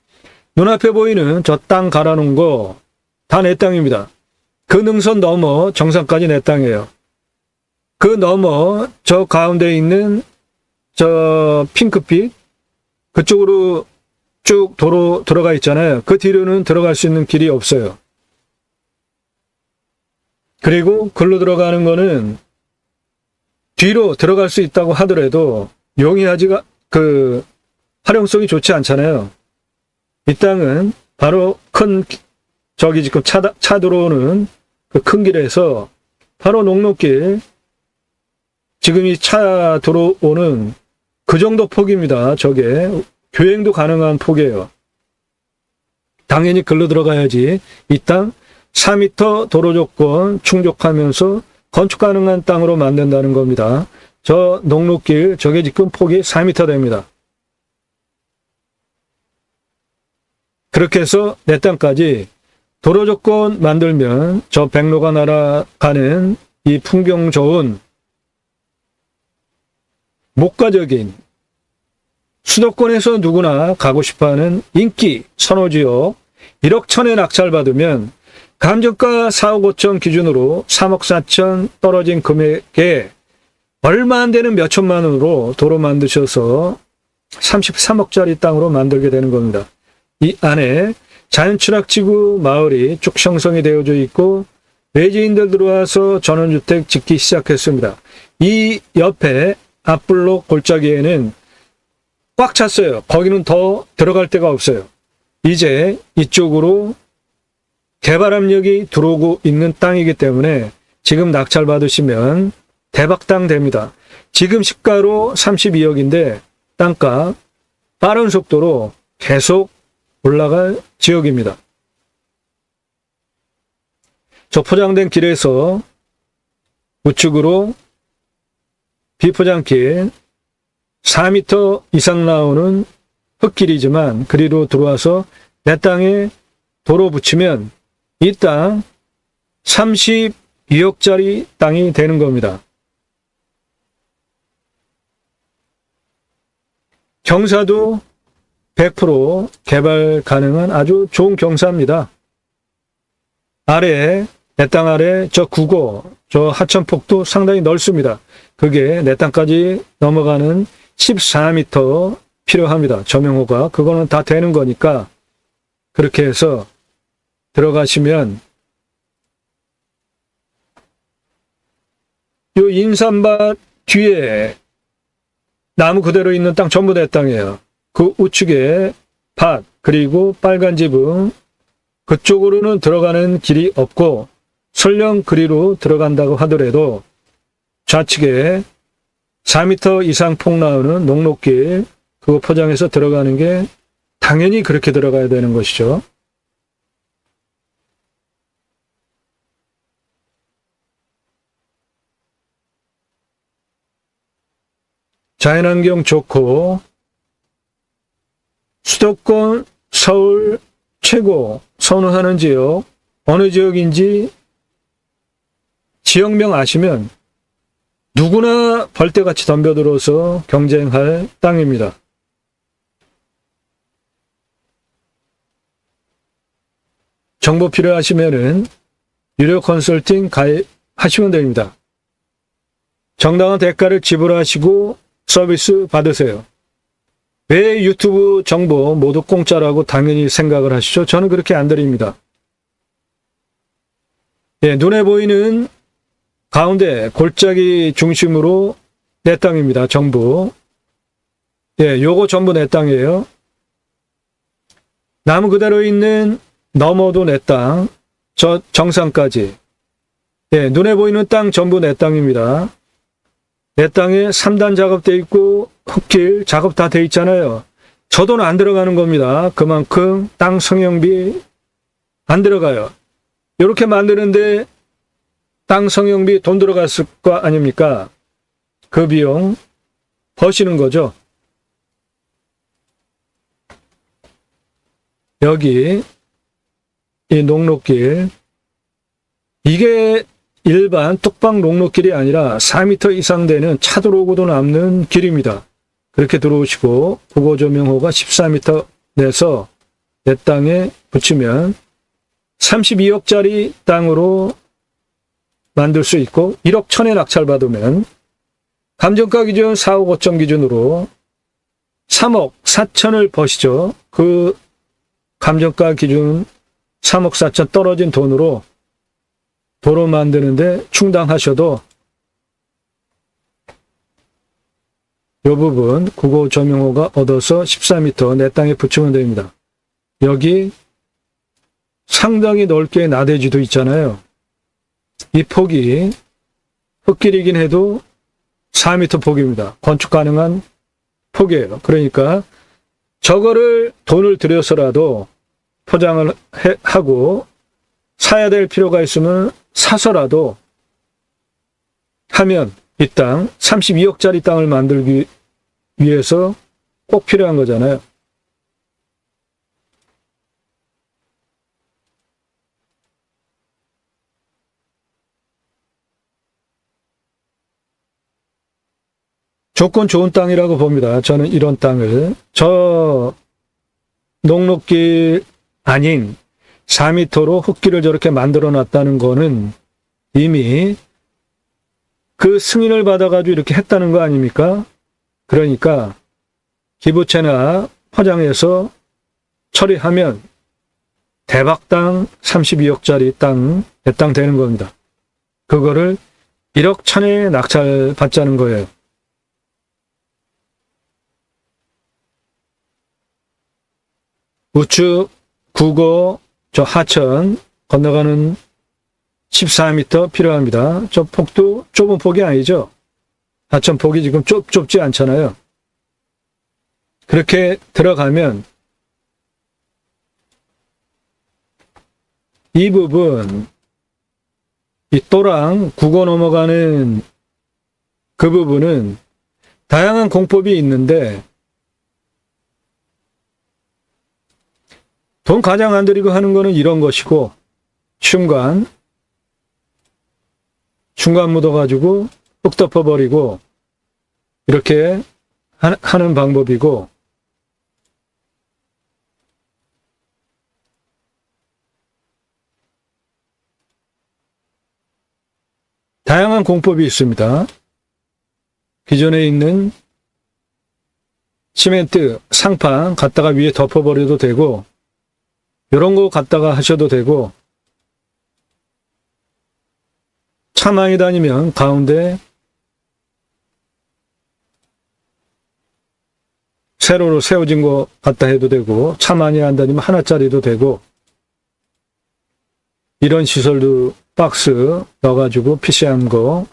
눈앞에 보이는 저 땅 갈아놓은 거 다 내 땅입니다. 그 능선 넘어 정상까지 내 땅이에요. 그 넘어 저 가운데 있는 저 핑크빛 그쪽으로 쭉 도로 들어가 있잖아요. 그 뒤로는 들어갈 수 있는 길이 없어요. 그리고 글로 들어가는 거는 뒤로 들어갈 수 있다고 하더라도 용이하지가 활용성이 좋지 않잖아요. 이 땅은 바로 저기 지금 차 들어오는 그 큰 길에서 바로 녹록길, 지금 이 차 들어오는 그 정도 폭입니다. 저게 교행도 가능한 폭이에요. 당연히 글로 들어가야지 이 땅 4m 도로 조건 충족하면서 건축 가능한 땅으로 만든다는 겁니다. 저 녹록길, 저게 지금 폭이 4m 됩니다. 그렇게 해서 내 땅까지 도로 조건 만들면 저 백로가 날아가는 이 풍경 좋은 목가적인 수도권에서 누구나 가고 싶어하는 인기 선호지역 1억 천에 낙찰받으면 감정가 4억 5천 기준으로 3억 4천 떨어진 금액에 얼마 안 되는 몇 천만 원으로 도로 만드셔서 33억짜리 땅으로 만들게 되는 겁니다. 이 안에 자연취락지구 마을이 쭉 형성이 되어져 있고 외지인들 들어와서 전원주택 짓기 시작했습니다. 이 옆에 앞블록 골짜기에는 꽉 찼어요. 거기는 더 들어갈 데가 없어요. 이제 이쪽으로 개발 압력이 들어오고 있는 땅이기 때문에 지금 낙찰 받으시면 대박 땅 됩니다. 지금 시가로 32억인데 땅값 빠른 속도로 계속 올라갈 지역입니다. 저 포장된 길에서 우측으로 비포장길 4m 이상 나오는 흙길이지만 그리로 들어와서 내 땅에 도로 붙이면 이 땅 32억짜리 땅이 되는 겁니다. 경사도 100% 개발 가능한 아주 좋은 경사입니다. 아래, 내 땅 아래 저 구고, 저 하천폭도 상당히 넓습니다. 그게 내 땅까지 넘어가는 14m 필요합니다. 저명호가. 그거는 다 되는 거니까 그렇게 해서 들어가시면 요 인삼밭 뒤에 나무 그대로 있는 땅 전부 내 땅이에요. 그 우측에 밭 그리고 빨간 지붕 그쪽으로는 들어가는 길이 없고 설령 그리로 들어간다고 하더라도 좌측에 4m 이상 폭 나오는 녹록길 그거 포장해서 들어가는 게 당연히 그렇게 들어가야 되는 것이죠. 자연환경 좋고 수도권 서울 최고 선호하는 지역 어느 지역인지 지역명 아시면 누구나 벌떼같이 덤벼들어서 경쟁할 땅입니다. 정보 필요하시면은 유료 컨설팅 가입하시면 됩니다. 정당한 대가를 지불하시고 서비스 받으세요. 왜 유튜브 정보 모두 공짜라고 당연히 생각을 하시죠? 저는 그렇게 안 드립니다. 예, 눈에 보이는 가운데 골짜기 중심으로 내 땅입니다. 전부. 예, 요거 전부 내 땅이에요. 나무 그대로 있는 너머도 내 땅, 저 정상까지. 예, 눈에 보이는 땅 전부 내 땅입니다. 내 땅에 3단 작업돼 있고 흙길 작업 다 돼 있잖아요. 저 돈 안 들어가는 겁니다. 그만큼 땅 성형비 안 들어가요. 이렇게 만드는데 땅 성형비 돈 들어갔을 거 아닙니까? 그 비용 버시는 거죠. 여기 이 녹록길 이게 일반 뚝방 녹록길이 아니라 4m 이상 되는 차 들어오고도 남는 길입니다. 그렇게 들어오시고 부고조명호가 14m 내서 내 땅에 붙이면 32억짜리 땅으로 만들 수 있고 1억 천에 낙찰받으면 감정가 기준 4억 5천 기준으로 3억 4천을 버시죠. 그 감정가 기준 3억 4천 떨어진 돈으로 도로 만드는데 충당하셔도 이 부분 국어 점용호가 얻어서 14m 내 땅에 붙이면 됩니다. 여기 상당히 넓게 나대지도 있잖아요. 이 폭이 흙길이긴 해도 4m 폭입니다. 건축 가능한 폭이에요. 그러니까 저거를 돈을 들여서라도 포장을 하고 사야 될 필요가 있으면 사서라도 하면 이 땅 32억짜리 땅을 만들기 위해서 꼭 필요한 거잖아요. 조건 좋은 땅이라고 봅니다. 저는 이런 땅을. 저 녹록길 아닌 4m로 흙길을 저렇게 만들어 놨다는 거는 이미 그 승인을 받아가지고 이렇게 했다는 거 아닙니까? 그러니까 기부채나 포장해서 처리하면 대박 땅 32억짜리 땅, 내 땅 되는 겁니다. 그거를 1억 천에 낙찰 받자는 거예요. 우측 국어 저 하천 건너가는 14m 필요합니다. 저 폭도 좁은 폭이 아니죠. 하천 폭이 지금 좁지 않잖아요. 그렇게 들어가면 이 부분, 이 또랑 국어 넘어가는 그 부분은 다양한 공법이 있는데 돈 가장 안 들이고 하는 거는 이런 것이고 흉관 묻어가지고 흙 덮어버리고 이렇게 하는 방법이고 다양한 공법이 있습니다. 기존에 있는 시멘트 상판 갖다가 위에 덮어버려도 되고 이런 거 갖다가 하셔도 되고 차 많이 다니면 가운데 세로로 세워진 거 갖다 해도 되고 차 많이 안 다니면 하나짜리도 되고 이런 시설도 박스 넣어가지고 PC한 거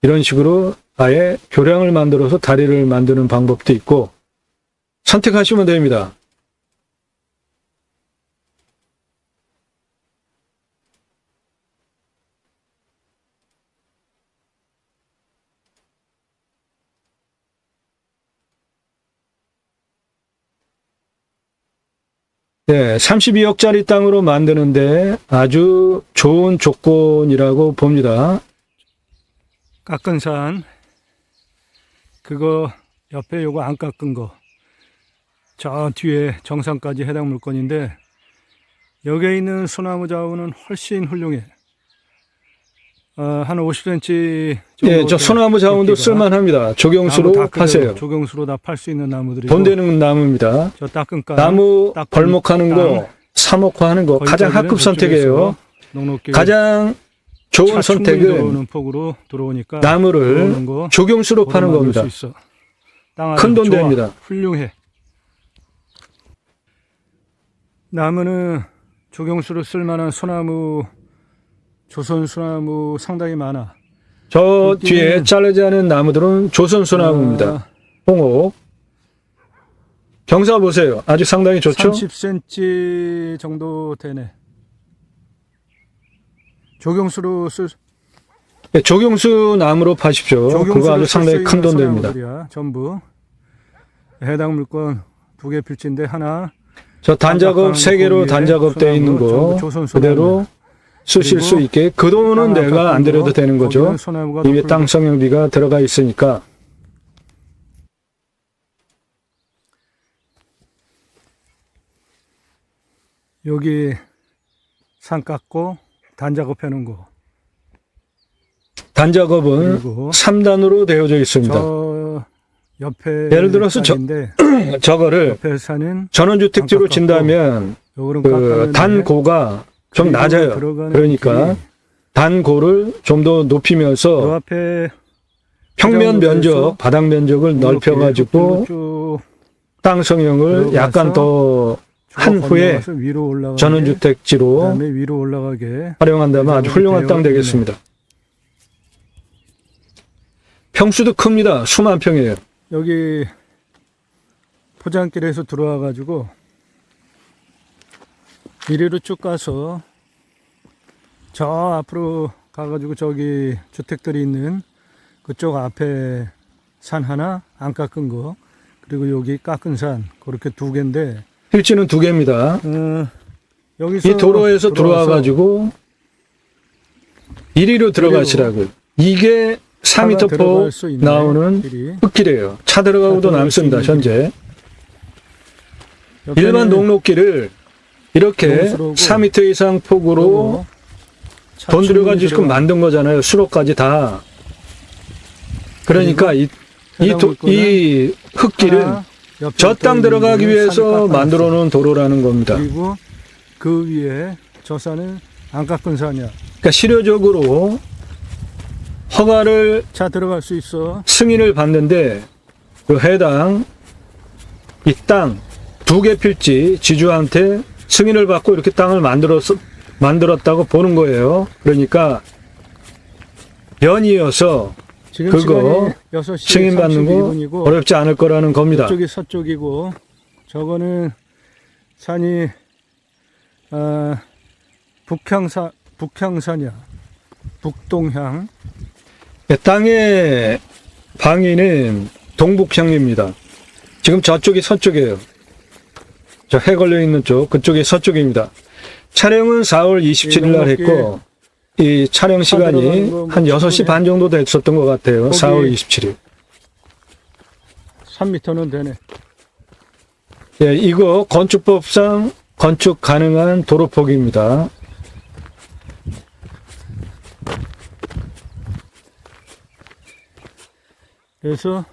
이런 식으로 아예 교량을 만들어서 다리를 만드는 방법도 있고 선택하시면 됩니다. 네, 32억짜리 땅으로 만드는데 아주 좋은 조건이라고 봅니다. 깎은 산, 그거 옆에 요거 안 깎은 거, 저 뒤에 정상까지 해당 물건인데 여기에 있는 소나무 자우는 훨씬 훌륭해. 한 50cm 정도. 예, 저 소나무 자원도 쓸만합니다. 조경수로 파세요. 조경수로 다 팔 수 있는 나무들이고. 돈 되는 나무입니다. 저 닦은가. 나무 벌목하는 거, 사목화하는 거 가장 합급 선택이에요. 가장 좋은 선택은 폭으로 들어오니까 나무를 조경수로 파는 겁니다. 큰 돈 됩니다. 훌륭해. 나무는 조경수로 쓸만한 소나무, 조선소나무 상당히 많아. 저 뒤에 자르지 않은 나무들은 조선소나무입니다. 홍옥. 경사 보세요. 아주 상당히 좋죠? 30cm 정도 되네. 조경수로 쓸. 네, 조경수 나무로 파십시오. 그거 아주 상당히 큰 돈 됩니다. 전부. 해당 물건 2개 필지인데 하나. 저 단작업 3개로 단작업 되어 있는 거 그대로 쓰실 수 있게. 그 돈은 내가 안 들여도 되는 거죠. 이미 땅 성형비가 들어가 있으니까. 여기 산 깎고 단작업 해놓은 거. 단작업은 그리고 3단으로 되어져 있습니다. 저 옆에 예를 들어서 저거를 옆에 사는 전원주택지로 안 깎았고, 진다면 요거는 그 깎았는데 단고가 좀 그리고 낮아요. 들어가는 그러니까 길이 단고를 좀 더 요 높이면서 앞에 평면 포장로에서 면적, 바닥 면적을 이렇게 넓혀가지고 쭉 땅 성형을 들어가서 약간 더 한 후에 건너가서 위로 올라가게, 전원주택지로 그다음에 위로 올라가게 활용한다면 아주 훌륭한 땅 되어 되겠습니다. 평수도 큽니다. 수만 평이에요. 여기 포장길에서 들어와 가지고 이리로 쭉 가서 저 앞으로 가가지고 저기 주택들이 있는 그쪽 앞에 산 하나 안 깎은 거, 그리고 여기 깎은 산, 그렇게 두 개인데 필지는 2개입니다. 여기서 이 도로에서 들어와 가지고 이리로 들어가시라고요. 이게 4m 들어갈 폭 수 있는 나오는 길이. 흙길이에요. 차 들어가고도 들어갈 수 남습니다. 있는 현재. 옆에는 일반 농로길을 이렇게 농수로고 4m 이상 폭으로 돈 들여가지고 지금 만든 거잖아요. 수로까지 다. 그러니까 이 흙길은 저 땅 들어가기 위해서 만들어 놓은 도로라는 겁니다. 그리고 그 위에 저 산은 안 깎은 산이야. 그러니까 실효적으로 허가를 차 들어갈 수 있어. 승인을 받는데 그 해당 이 땅 2개 필지 지주한테 승인을 받고 이렇게 땅을 만들었다고 보는 거예요. 그러니까 연이어서 지금 그거 시간이 6시 승인 받는 거 32분이고 어렵지 않을 거라는 겁니다. 이쪽이 서쪽이고 저거는 산이 북향산이야. 북동향. 땅의 방위는 동북향입니다. 지금 저쪽이 서쪽이에요. 저 해 걸려 있는 쪽, 그쪽이 서쪽입니다. 촬영은 4월 27일 날 했고, 이 촬영 시간이 한 6시 반 정도 됐었던 것 같아요. 4월 27일. 3m는 되네. 예, 이거 건축법상 건축 가능한 도로폭입니다. 그래서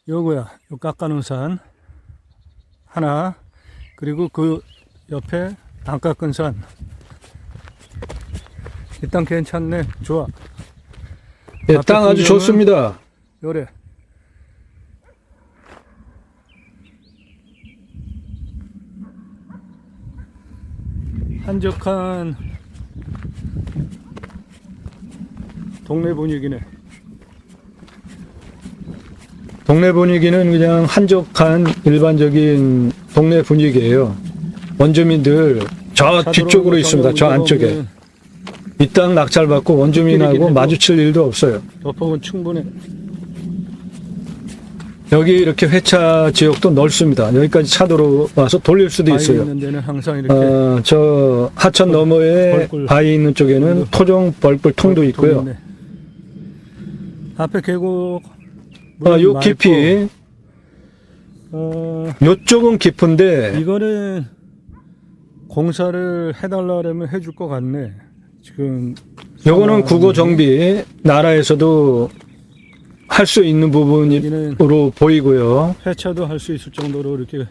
요거야, 요 깎아놓은 산 하나, 그리고 그 옆에 안 깎은 산. 일단 괜찮네. 좋아. 예, 땅 아주 좋습니다. 요래. 한적한 동네 분위기네. 동네 분위기는 그냥 한적한 일반적인 동네 분위기예요. 원주민들 저 뒤쪽으로 있습니다. 저 안쪽에. 이 땅 낙찰받고 원주민하고 마주칠 일도 없어요. 덮어은 충분해. 여기 이렇게 회차 지역도 넓습니다. 여기까지 차 들어와서 돌릴 수도 있어요. 있는 데는 항상 이렇게 저 하천 너머에 바위 있는 쪽에는 토종 벌꿀 통도 있고요. 있네. 앞에 계곡 요 깊이 요쪽은 깊은데 이거는 공사를 해달라면 해줄 것 같네. 지금 요거는 국어 정비 나라에서도 할 수 있는 부분으로 보이고요. 회차도 할 수 있을 정도로 이렇게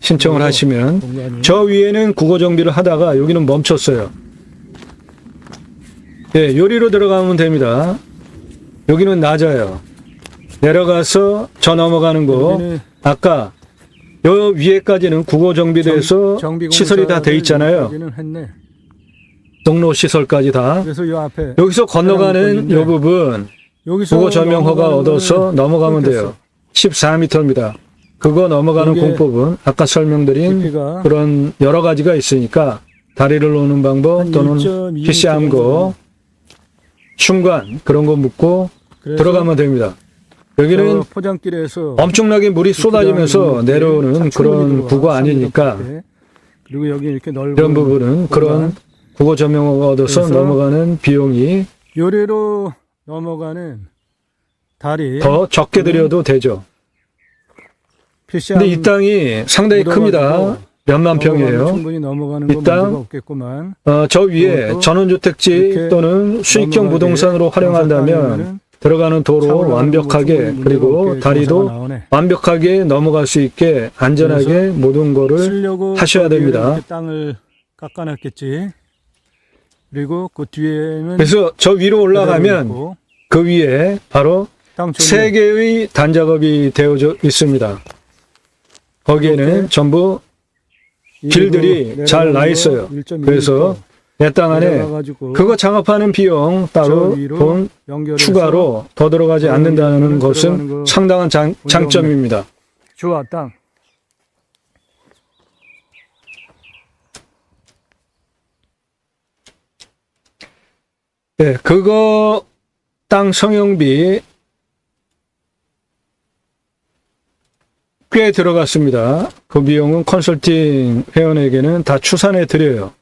신청을 하시면 공간이. 저 위에는 국어 정비를 하다가 여기는 멈췄어요. 예, 요리로 들어가면 됩니다. 여기는 낮아요. 내려가서 저 넘어가는 거 아까 요 위에까지는 국어 정비돼서 시설이 다 돼 있잖아요. 했네. 동로 시설까지 다. 그래서 요 앞에 여기서 건너가는 요 부분 국어 조명 허가 얻어서 넘어가면 돼요. 14m입니다. 그거 넘어가는 공법은 아까 설명드린 그런 여러 가지가 있으니까 다리를 놓는 방법 또는 PC암고 흉관 그런 거 묻고 들어가면 됩니다. 여기는 포장길에서 엄청나게 물이 쏟아지면서 내려오는 그런 구가 아니니까 그리고 여기 이렇게 넓은 이런 부분은 그런 국어 조명허가 얻어서 넘어가는 비용이 요래로 넘어가는 다리 더 적게 들여도 되죠. PC암 근데 이 땅이 상당히 큽니다. 몇만 평이에요. 충분히 넘어가는 건 일단, 문제가 없겠구만. 저 위에 그것도 전원주택지 이렇게 또는 수익형 넘어가게 부동산으로 활용한다면 경사탄이면은 들어가는 도로 차오르는 완벽하게 뭐 충분히 그리고 문제가 없게 다리도 경사가 나오네. 완벽하게 넘어갈 수 있게 안전하게 모든 거를 쓰려고 하셔야 거기에 됩니다. 이렇게 땅을 깎아놨겠지. 그리고 그 뒤에는 그래서 저 위로 올라가면 그 위에 바로 땅 세 개의 단작업이 되어져 있습니다. 거기에는 이렇게 전부 길들이 잘 나 있어요. 그래서 내 땅 안에 그거 작업하는 비용 따로 돈 추가로 더 들어가지 않는다는 것은 상당한 장점입니다. 좋아, 땅. 네, 그거 땅 성형비 꽤 들어갔습니다. 그 비용은 컨설팅 회원에게는 다 추산해 드려요.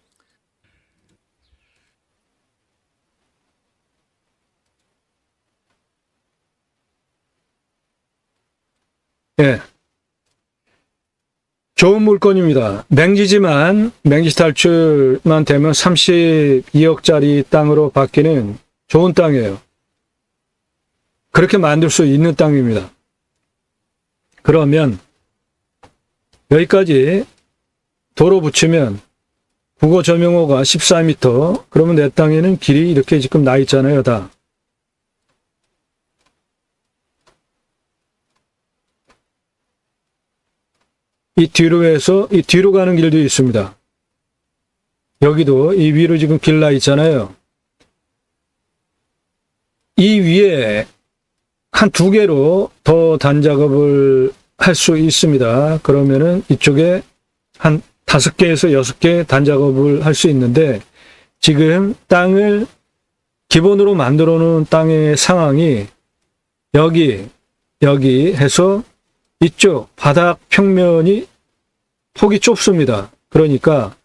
예. 좋은 물건입니다. 맹지지만, 맹지 탈출만 되면 32억짜리 땅으로 바뀌는 좋은 땅이에요. 그렇게 만들 수 있는 땅입니다. 그러면, 여기까지 도로 붙이면, 국어 점용호가 14m, 그러면 내 땅에는 길이 이렇게 지금 나 있잖아요, 다. 이 뒤로 해서 이 뒤로 가는 길도 있습니다. 여기도 이 위로 지금 길 나 있잖아요. 이 위에 한 2개로 더 단작업을 할 수 있습니다. 그러면은 이쪽에 한 5개에서 6개 단작업을 할 수 있는데 지금 땅을 기본으로 만들어 놓은 땅의 상황이 여기 해서 이쪽 바닥 평면이 폭이 좁습니다. 그러니까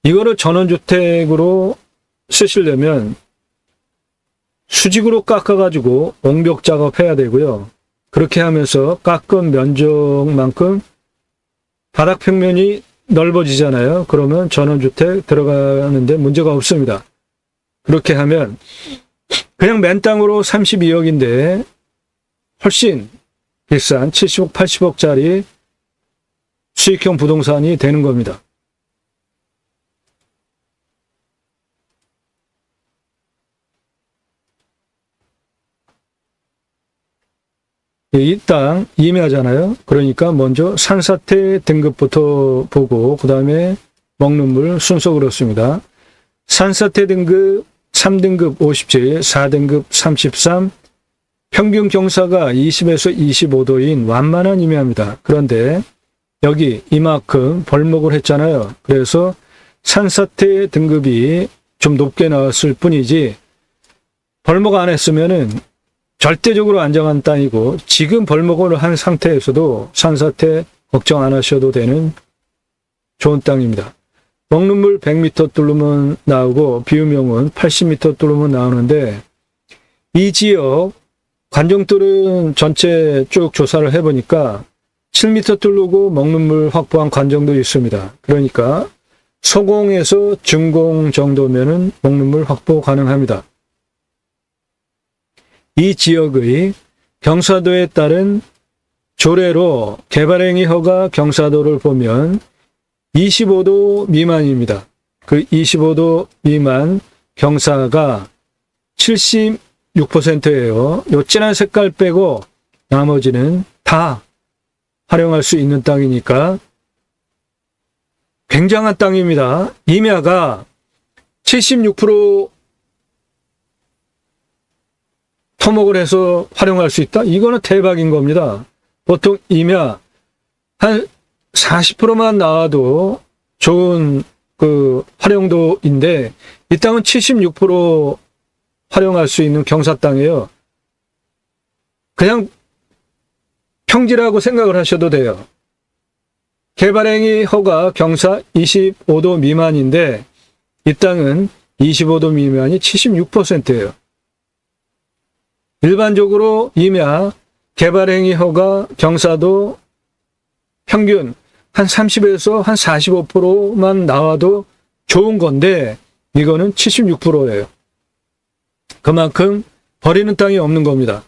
이거를 전원주택으로 쓰시려면 수직으로 깎아가지고 옹벽 작업해야 되고요. 그렇게 하면서 깎은 면적만큼 바닥 평면이 넓어지잖아요. 그러면 전원주택 들어가는데 문제가 없습니다. 그렇게 하면 그냥 맨 땅으로 32억인데 훨씬 비싼 70억, 80억짜리 수익형 부동산이 되는 겁니다. 이 땅 임야잖아요. 그러니까 먼저 산사태 등급부터 보고 그 다음에 먹는 물 순서 그렇습니다. 산사태 등급 3등급 57, 4등급 33, 평균 경사가 20에서 25도인 완만한 임야입니다. 그런데 여기 이만큼 벌목을 했잖아요. 그래서 산사태 등급이 좀 높게 나왔을 뿐이지 벌목 안 했으면은 절대적으로 안정한 땅이고 지금 벌목을 한 상태에서도 산사태 걱정 안 하셔도 되는 좋은 땅입니다. 먹는 물 100m 뚫으면 나오고 비유명은 80m 뚫으면 나오는데 이 지역 관정들은 전체 쭉 조사를 해보니까 7m 뚫고 먹는 물 확보한 관정도 있습니다. 그러니까 소공에서 중공 정도면은 먹는 물 확보 가능합니다. 이 지역의 경사도에 따른 조례로 개발행위 허가 경사도를 보면 25도 미만입니다. 그 25도 미만 경사가 76%예요. 요 진한 색깔 빼고 나머지는 다 활용할 수 있는 땅이니까 굉장한 땅입니다. 임야가 76% 토목을 해서 활용할 수 있다? 이거는 대박인 겁니다. 보통 임야 한 40%만 나와도 좋은 그 활용도인데 이 땅은 76% 활용할 수 있는 경사 땅이에요. 그냥 평지라고 생각을 하셔도 돼요. 개발행위 허가 경사 25도 미만인데 이 땅은 25도 미만이 76%예요. 일반적으로 임야 개발행위 허가 경사도 평균 한 30에서 한 45%만 나와도 좋은 건데 이거는 76%예요. 그만큼 버리는 땅이 없는 겁니다.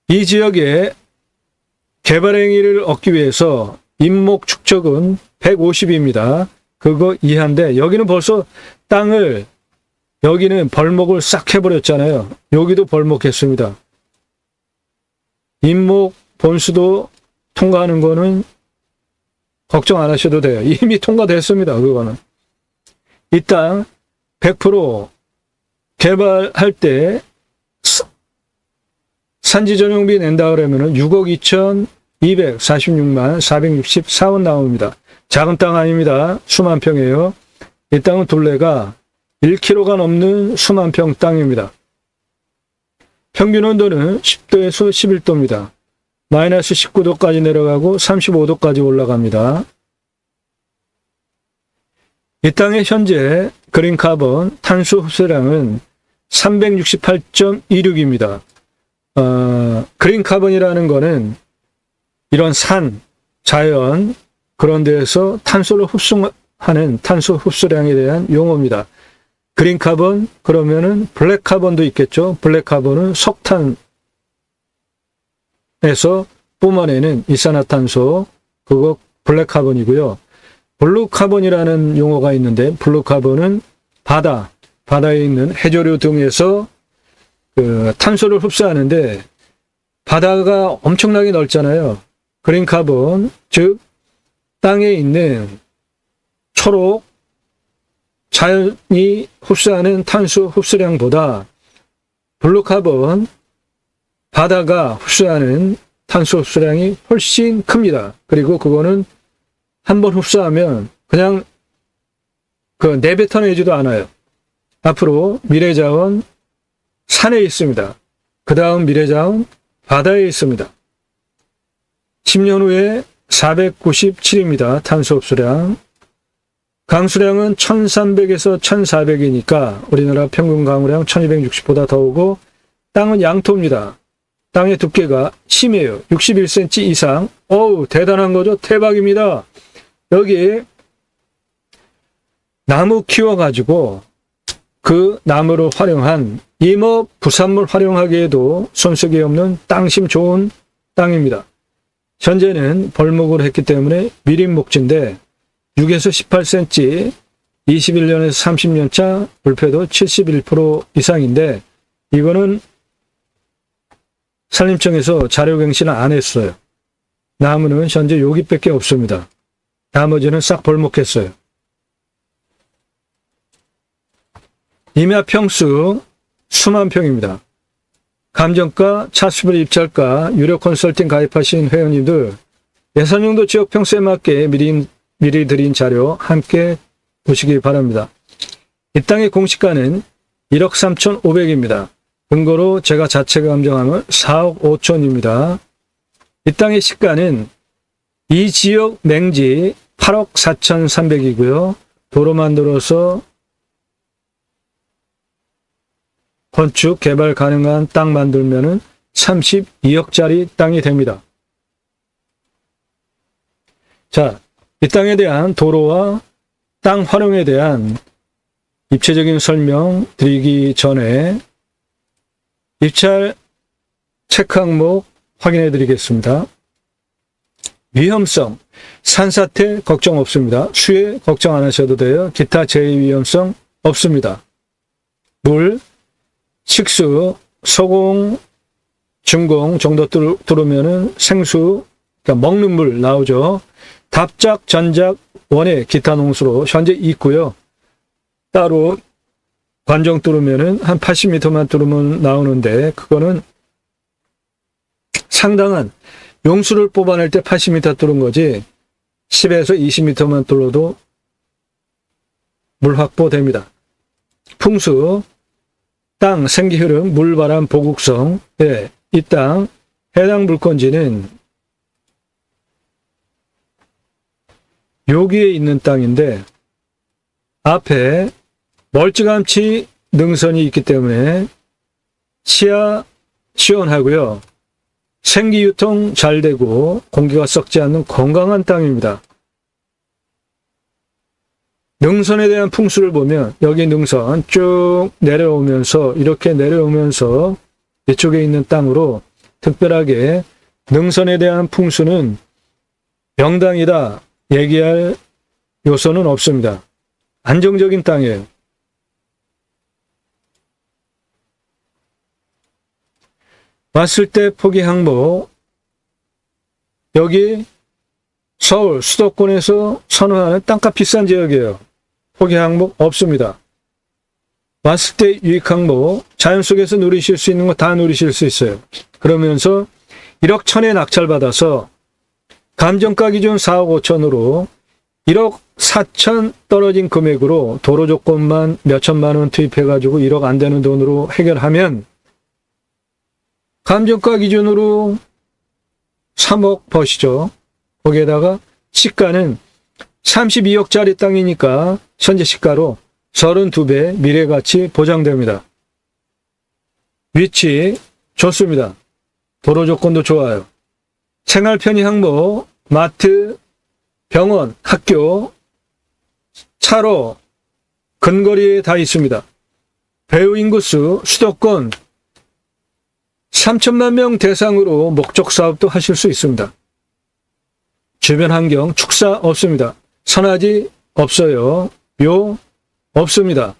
이 지역에 개발 행위를 얻기 위해서 임목 축적은 150입니다. 그거 이하인데 여기는 벌써 땅을 여기는 벌목을 싹 해버렸잖아요. 여기도 벌목했습니다. 임목 본수도 통과하는 거는 걱정 안 하셔도 돼요. 이미 통과됐습니다. 그거는. 이 땅 100% 개발할 때 산지 전용비 낸다 그러면은 6억 2,246만 464원 나옵니다. 작은 땅 아닙니다. 수만 평이에요. 이 땅은 둘레가 1km가 넘는 수만 평 땅입니다. 평균 온도는 10도에서 11도입니다. 마이너스 19도까지 내려가고 35도까지 올라갑니다. 이 땅의 현재 그린카본 탄소 흡수량은 368.26입니다. 그린카본이라는 거는 이런 산, 자연 그런 데에서 탄소를 흡수하는 탄소 흡수량에 대한 용어입니다. 그린카본 그러면은 블랙카본도 있겠죠. 블랙카본은 석탄에서 뿜어내는 이산화탄소 그거 블랙카본이고요. 블루카본이라는 용어가 있는데 블루카본은 바다에 있는 해조류 등에서 그 탄소를 흡수하는데 바다가 엄청나게 넓잖아요. 그린카본 즉 땅에 있는 초록 자연이 흡수하는 탄소 흡수량보다 블루카본 바다가 흡수하는 탄소 흡수량이 훨씬 큽니다. 그리고 그거는 한번 흡수하면 그냥 내뱉어내지도 않아요. 앞으로 미래자원 산에 있습니다. 그 다음 미래자원 바다에 있습니다. 10년 후에 497입니다. 탄소 흡수량. 강수량은 1300에서 1400이니까 우리나라 평균 강우량 1260보다 더 오고 땅은 양토입니다. 땅의 두께가 심해요. 61cm 이상. 어우 대단한 거죠. 대박입니다. 여기 나무 키워가지고 그 나무를 활용한 임업 부산물 활용하기에도 손색이 없는 땅심 좋은 땅입니다. 현재는 벌목을 했기 때문에 미림 목지인데 6에서 18cm 21년에서 30년 차 불패도 71% 이상인데 이거는 산림청에서 자료갱신을 안 했어요. 나무는 현재 여기밖에 없습니다. 나머지는 싹 벌목했어요. 임야 평수 수만 평입니다. 감정가, 차수별 입찰가, 유료 컨설팅 가입하신 회원님들 예산용도 지역 평수에 맞게 미리 드린 자료 함께 보시기 바랍니다. 이 땅의 공시가는 1억 3,500입니다. 근거로 제가 자체 감정하면 4억 5천입니다. 이 땅의 시가는 이 지역 맹지 8억 4,300이고요. 도로 만들어서 건축 개발 가능한 땅 만들면은 32억짜리 땅이 됩니다. 자, 이 땅에 대한 도로와 땅 활용에 대한 입체적인 설명 드리기 전에 입찰 체크 항목 확인해 드리겠습니다. 위험성, 산사태 걱정 없습니다. 수해 걱정 안 하셔도 돼요. 기타 제2 위험성 없습니다. 물, 식수, 소공, 중공 정도 뚫으면은 생수, 그러니까 먹는 물 나오죠. 답작, 전작, 원해, 기타 농수로 현재 있고요. 따로 관정 뚫으면은 한 80m만 뚫으면 나오는데 그거는 상당한 용수를 뽑아낼 때 80m 뚫은 거지 10에서 20m만 뚫어도 물 확보됩니다. 풍수, 땅, 생기 흐름, 물바람, 보국성, 이 땅 해당 물건지는 여기에 있는 땅인데 앞에 멀찌감치 능선이 있기 때문에 치아 시원하고요. 생기유통 잘 되고 공기가 썩지 않는 건강한 땅입니다. 능선에 대한 풍수를 보면 여기 능선 쭉 내려오면서 이렇게 내려오면서 이쪽에 있는 땅으로 특별하게 능선에 대한 풍수는 명당이다 얘기할 요소는 없습니다. 안정적인 땅이에요. 왔을 때 포기 항목, 여기 서울 수도권에서 선호하는 땅값 비싼 지역이에요. 포기 항목 없습니다. 왔을 때 유익 항목, 자연 속에서 누리실 수 있는 거 다 누리실 수 있어요. 그러면서 1억 1천에 낙찰받아서 감정가 기준 4억 5천으로 1억 4천 떨어진 금액으로 도로 조건만 몇 천만 원 투입해가지고 1억 안 되는 돈으로 해결하면 감정가 기준으로 3억 버시죠. 거기에다가 시가는 32억짜리 땅이니까 현재 시가로 32배 미래가치 보장됩니다. 위치 좋습니다. 도로 조건도 좋아요. 생활 편의 항목, 마트, 병원, 학교, 차로, 근거리에 다 있습니다. 배후 인구수, 수도권 3천만 명 대상으로 목적 사업도 하실 수 있습니다. 주변 환경, 축사 없습니다. 선화지 없어요. 묘 없습니다.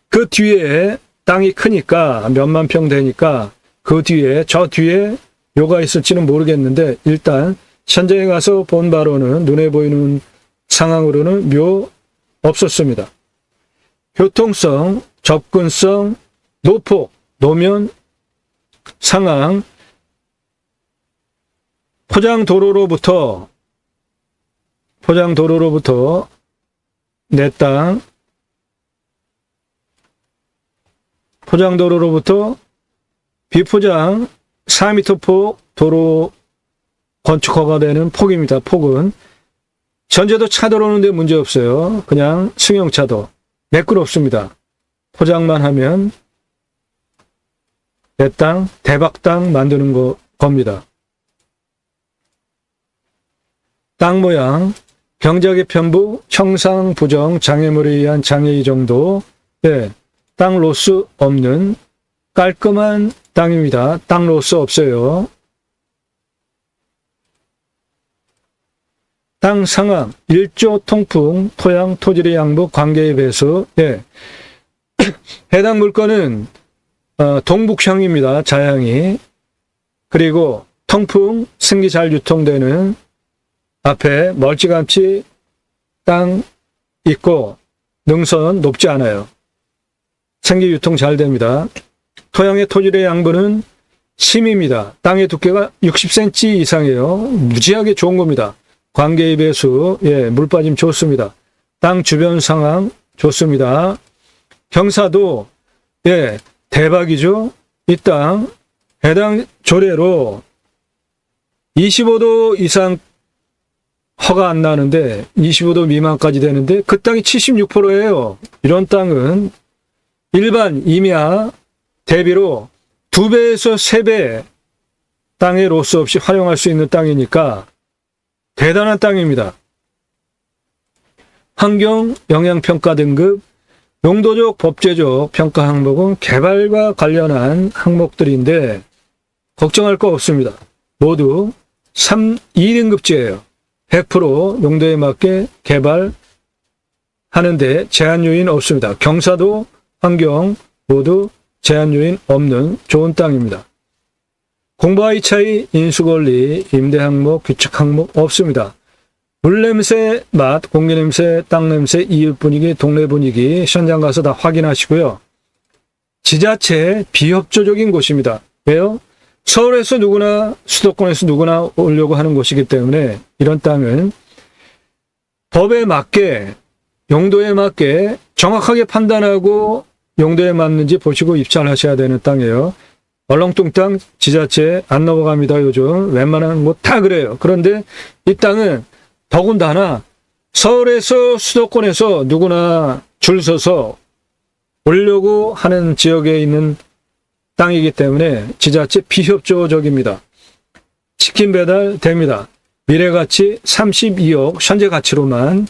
그 뒤에 땅이 크니까 몇만 평 되니까 그 뒤에 저 뒤에 묘가 있을지는 모르겠는데 일단 현장에 가서 본 바로는 눈에 보이는 상황으로는 묘 없었습니다. 교통성, 접근성, 노폭, 노면 상황, 포장도로로부터 내 땅, 포장도로로부터 비포장 4m 폭 도로 건축 허가되는 폭입니다. 폭은 전제도 차 들어오는데 문제 없어요. 그냥 승용차도 매끄럽습니다. 포장만 하면 내 땅, 대박 땅 만드는 겁니다. 땅 모양, 경작의 편부, 형상, 부정, 장애물에 의한 장애의 정도, 땅 로스 없는 깔끔한 땅입니다. 땅 로스 없어요. 땅 상황, 일조 통풍, 토양, 토질의 양보, 관계의 배수, 해당 물건은 동북향입니다. 자향이. 그리고 통풍, 승기 잘 유통되는 앞에 멀찌감치 땅 있고 능선 높지 않아요. 생기 유통 잘 됩니다. 토양의 토질의 양분은 심입니다. 땅의 두께가 60cm 이상이에요. 무지하게 좋은 겁니다. 관계의 배수, 물 빠짐 좋습니다. 땅 주변 상황 좋습니다. 경사도, 대박이죠. 이 땅 해당 조례로 25도 이상 허가 안 나는데 25도 미만까지 되는데 그 땅이 76%예요. 이런 땅은 일반 임야 대비로 2배에서 3배 땅의 로스 없이 활용할 수 있는 땅이니까 대단한 땅입니다. 환경 영향평가 등급, 용도적 법제적 평가 항목은 개발과 관련한 항목들인데 걱정할 거 없습니다. 모두 2등급제예요. 100% 용도에 맞게 개발하는데 제한 요인 없습니다. 경사도, 환경 모두 제한 요인 없는 좋은 땅입니다. 공부와의 차이, 인수권리, 임대 항목, 규칙 항목 없습니다. 물냄새, 맛, 공기냄새, 땅냄새, 이웃 분위기, 동네 분위기 현장 가서 다 확인하시고요. 지자체 비협조적인 곳입니다. 왜요? 서울에서 누구나 수도권에서 누구나 오려고 하는 곳이기 때문에 이런 땅은 법에 맞게 용도에 맞게 정확하게 판단하고 용도에 맞는지 보시고 입찰 하셔야 되는 땅이에요. 얼렁뚱땅 지자체 안 넘어갑니다. 요즘 웬만한 곳 다 그래요. 그런데 이 땅은 더군다나 서울에서 수도권에서 누구나 줄 서서 오려고 하는 지역에 있는 땅이기 때문에 지자체 비협조적입니다. 치킨 배달 됩니다. 미래가치 32억 현재 가치로만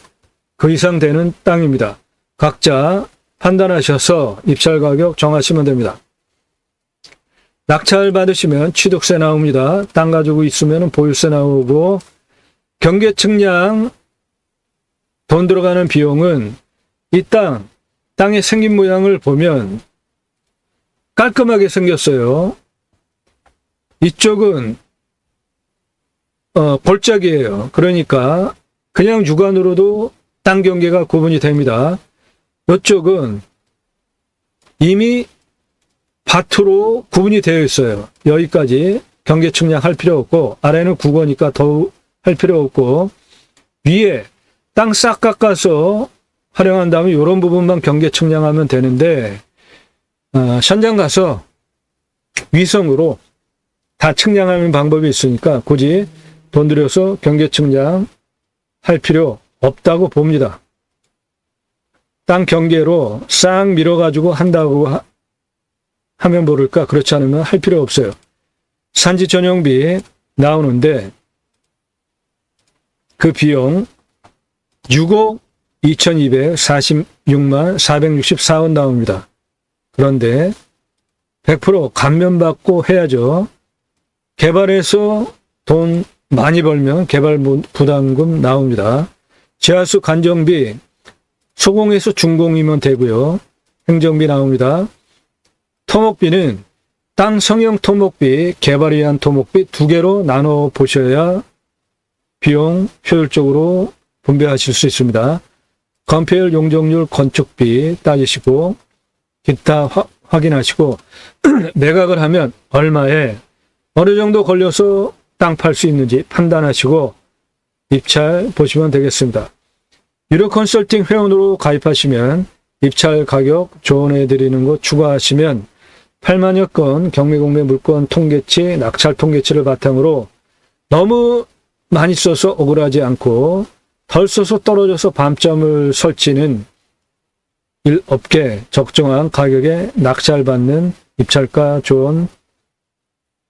그 이상 되는 땅입니다. 각자 판단하셔서 입찰 가격 정하시면 됩니다. 낙찰 받으시면 취득세 나옵니다. 땅 가지고 있으면 보유세 나오고, 경계 측량 돈 들어가는 비용은 이 땅의 생긴 모양을 보면 깔끔하게 생겼어요. 이쪽은 골짜기예요. 그러니까 그냥 육안으로도 땅 경계가 구분이 됩니다. 이쪽은 이미 밭으로 구분이 되어 있어요. 여기까지 경계 측량할 필요 없고, 아래는 국어니까 더 할 필요 없고, 위에 땅 싹 깎아서 활용한 다음에 이런 부분만 경계 측량하면 되는데, 현장 가서 위성으로 다 측량하는 방법이 있으니까 굳이 돈 들여서 경계 측량 할 필요 없다고 봅니다. 땅 경계로 싹 밀어가지고 한다고 하면 모를까? 그렇지 않으면 할 필요 없어요. 산지 전용비 나오는데 그 비용 6억 2246만 464원 나옵니다. 그런데 100% 감면받고 해야죠. 개발해서 돈 많이 벌면 개발 부담금 나옵니다. 지하수 관정비 소공에서 중공이면 되고요. 행정비 나옵니다. 토목비는 땅 성형 토목비, 개발을 위한 토목비 두 개로 나눠 보셔야 비용 효율적으로 분배하실 수 있습니다. 건폐율, 용적률, 건축비 따지시고 기타 확인하시고 매각을 하면 얼마에 어느 정도 걸려서 땅 팔 수 있는지 판단하시고 입찰 보시면 되겠습니다. 유료 컨설팅 회원으로 가입하시면 입찰 가격 조언해 드리는 거 추가하시면 8만여 건 경매공매 물건 통계치, 낙찰 통계치를 바탕으로 너무 많이 써서 억울하지 않고 덜 써서 떨어져서 밤점을 설치는 일 없게 적정한 가격에 낙찰받는 입찰가 조언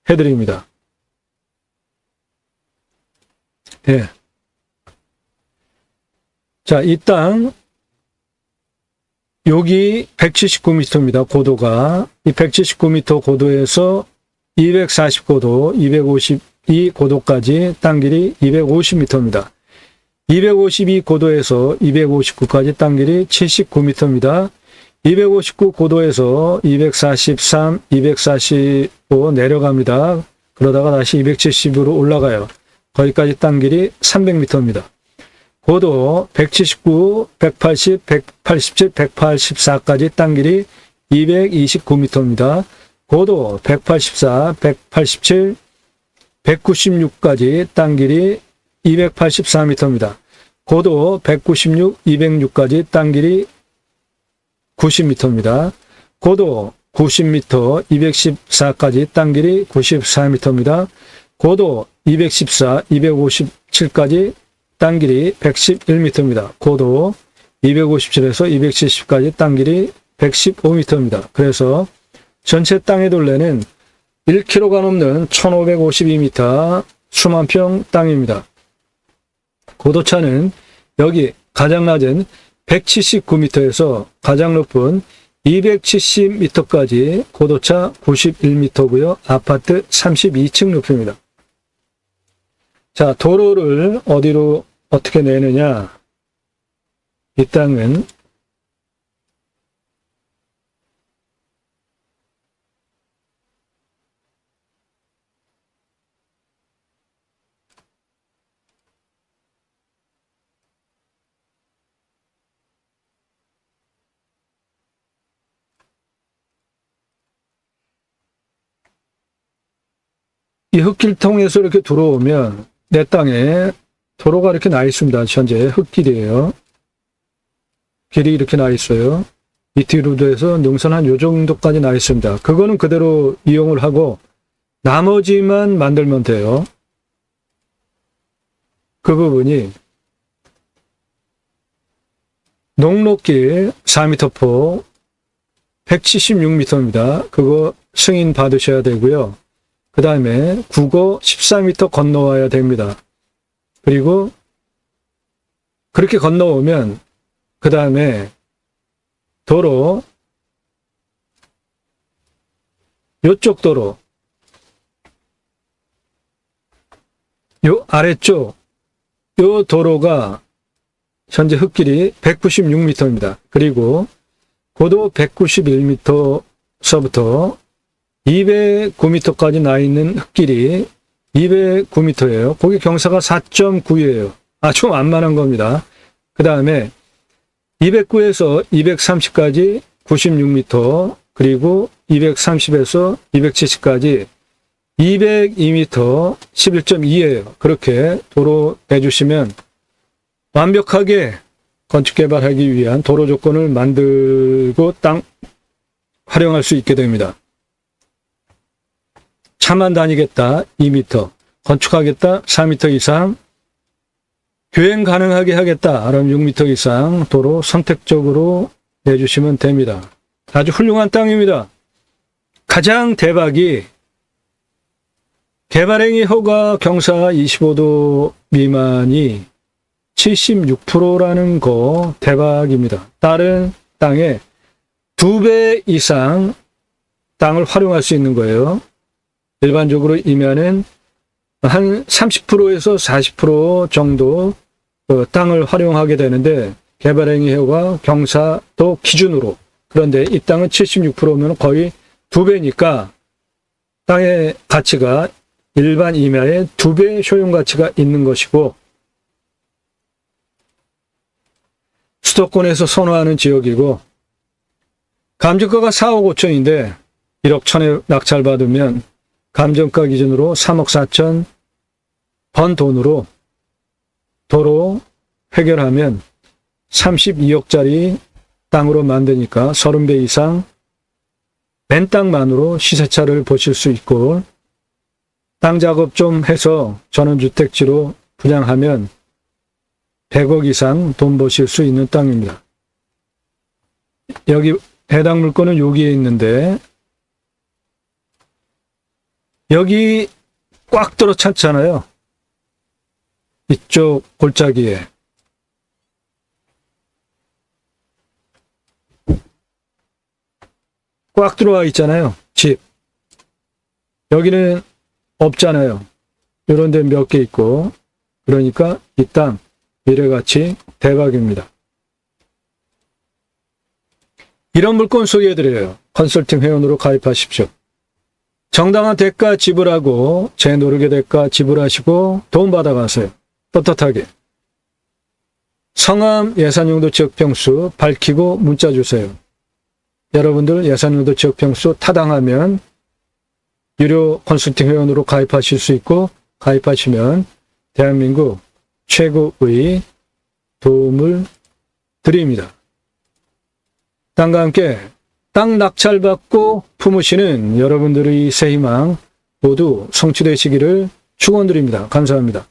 해드립니다. 예. 자, 이 땅, 여기 179m입니다. 고도가. 이 179m 고도에서 240고도, 252고도까지 땅 길이 250m입니다. 252고도에서 259까지 땅 길이 79m입니다. 259고도에서 243, 245 내려갑니다. 그러다가 다시 270으로 올라가요. 거기까지 땅 길이 300m입니다. 고도 179, 180, 187, 184까지 땅 길이 229m입니다. 고도 184, 187, 196까지 땅 길이 284m입니다. 고도 196, 206까지 땅 길이 90m입니다. 고도 90m, 214까지 땅 길이 94m입니다. 고도 214, 257까지 땅 길이 111m입니다. 고도 257에서 270까지 땅 길이 115m입니다. 그래서 전체 땅의 둘레는 1km가 넘는 1552m 수만 평 땅입니다. 고도차는 여기 가장 낮은 179m에서 가장 높은 270m까지 고도차 91m고요. 아파트 32층 높입니다. 자, 도로를 어디로 어떻게 내느냐? 이 땅은 이 흙길 통해서 이렇게 들어오면 내 땅에 도로가 이렇게 나 있습니다. 현재 흙길이에요. 길이 이렇게 나 있어요. 이 뒤로도 해서 능선 한 요 정도까지 나 있습니다. 그거는 그대로 이용을 하고 나머지만 만들면 돼요. 그 부분이 농로길 4m포 176m입니다. 그거 승인 받으셔야 되고요. 그 다음에 국어 14m 건너와야 됩니다. 그리고 그렇게 건너오면 그 다음에 도로, 요쪽 도로, 요 아래쪽, 요 도로가 현재 흙길이 196m입니다. 그리고 고도 191m서부터 209m까지 나 있는 흙길이 209m예요. 거기 경사가 4.9예요. 아주 완만한 겁니다. 그 다음에 209에서 230까지 96m, 그리고 230에서 270까지 202m 11.2예요. 그렇게 도로 내주시면 완벽하게 건축 개발하기 위한 도로 조건을 만들고 땅 활용할 수 있게 됩니다. 차만 다니겠다 2m, 건축하겠다 4m 이상, 교행 가능하게 하겠다 그럼 6m 이상 도로 선택적으로 내주시면 됩니다. 아주 훌륭한 땅입니다. 가장 대박이 개발행위 허가 경사 25도 미만이 76%라는 거 대박입니다. 다른 땅에 2배 이상 땅을 활용할 수 있는 거예요. 일반적으로 이면은 한 30%에서 40% 정도 땅을 활용하게 되는데 개발행위 허가 경사도 기준으로, 그런데 이 땅은 76%면 거의 2배니까 땅의 가치가 일반 임야의 2배 효용 가치가 있는 것이고, 수도권에서 선호하는 지역이고, 감정가가 4억 5천인데 1억 천에 낙찰받으면 감정가 기준으로 3억 4천 번 돈으로 도로 해결하면 32억짜리 땅으로 만드니까 30배 이상 맨 땅만으로 시세차를 보실 수 있고, 땅 작업 좀 해서 전원주택지로 분양하면 100억 이상 돈 버실 수 있는 땅입니다. 여기 해당 물건은 여기에 있는데 여기 꽉 들어찼잖아요. 이쪽 골짜기에. 꽉 들어와 있잖아요. 집. 여기는 없잖아요. 이런 데 몇 개 있고. 그러니까 이 땅 미래가치 대박입니다. 이런 물건 소개해드려요. 컨설팅 회원으로 가입하십시오. 정당한 대가 지불하고 제 노력의 대가 지불하시고 돈 받아가세요. 떳떳하게. 성함, 예산용도 지역평수 밝히고 문자 주세요. 여러분들 예산용도 지역평수 타당하면 유료 컨설팅 회원으로 가입하실 수 있고, 가입하시면 대한민국 최고의 도움을 드립니다. 땅과 함께 땅 낙찰받고 품으시는 여러분들의 새 희망 모두 성취되시기를 축원드립니다. 감사합니다.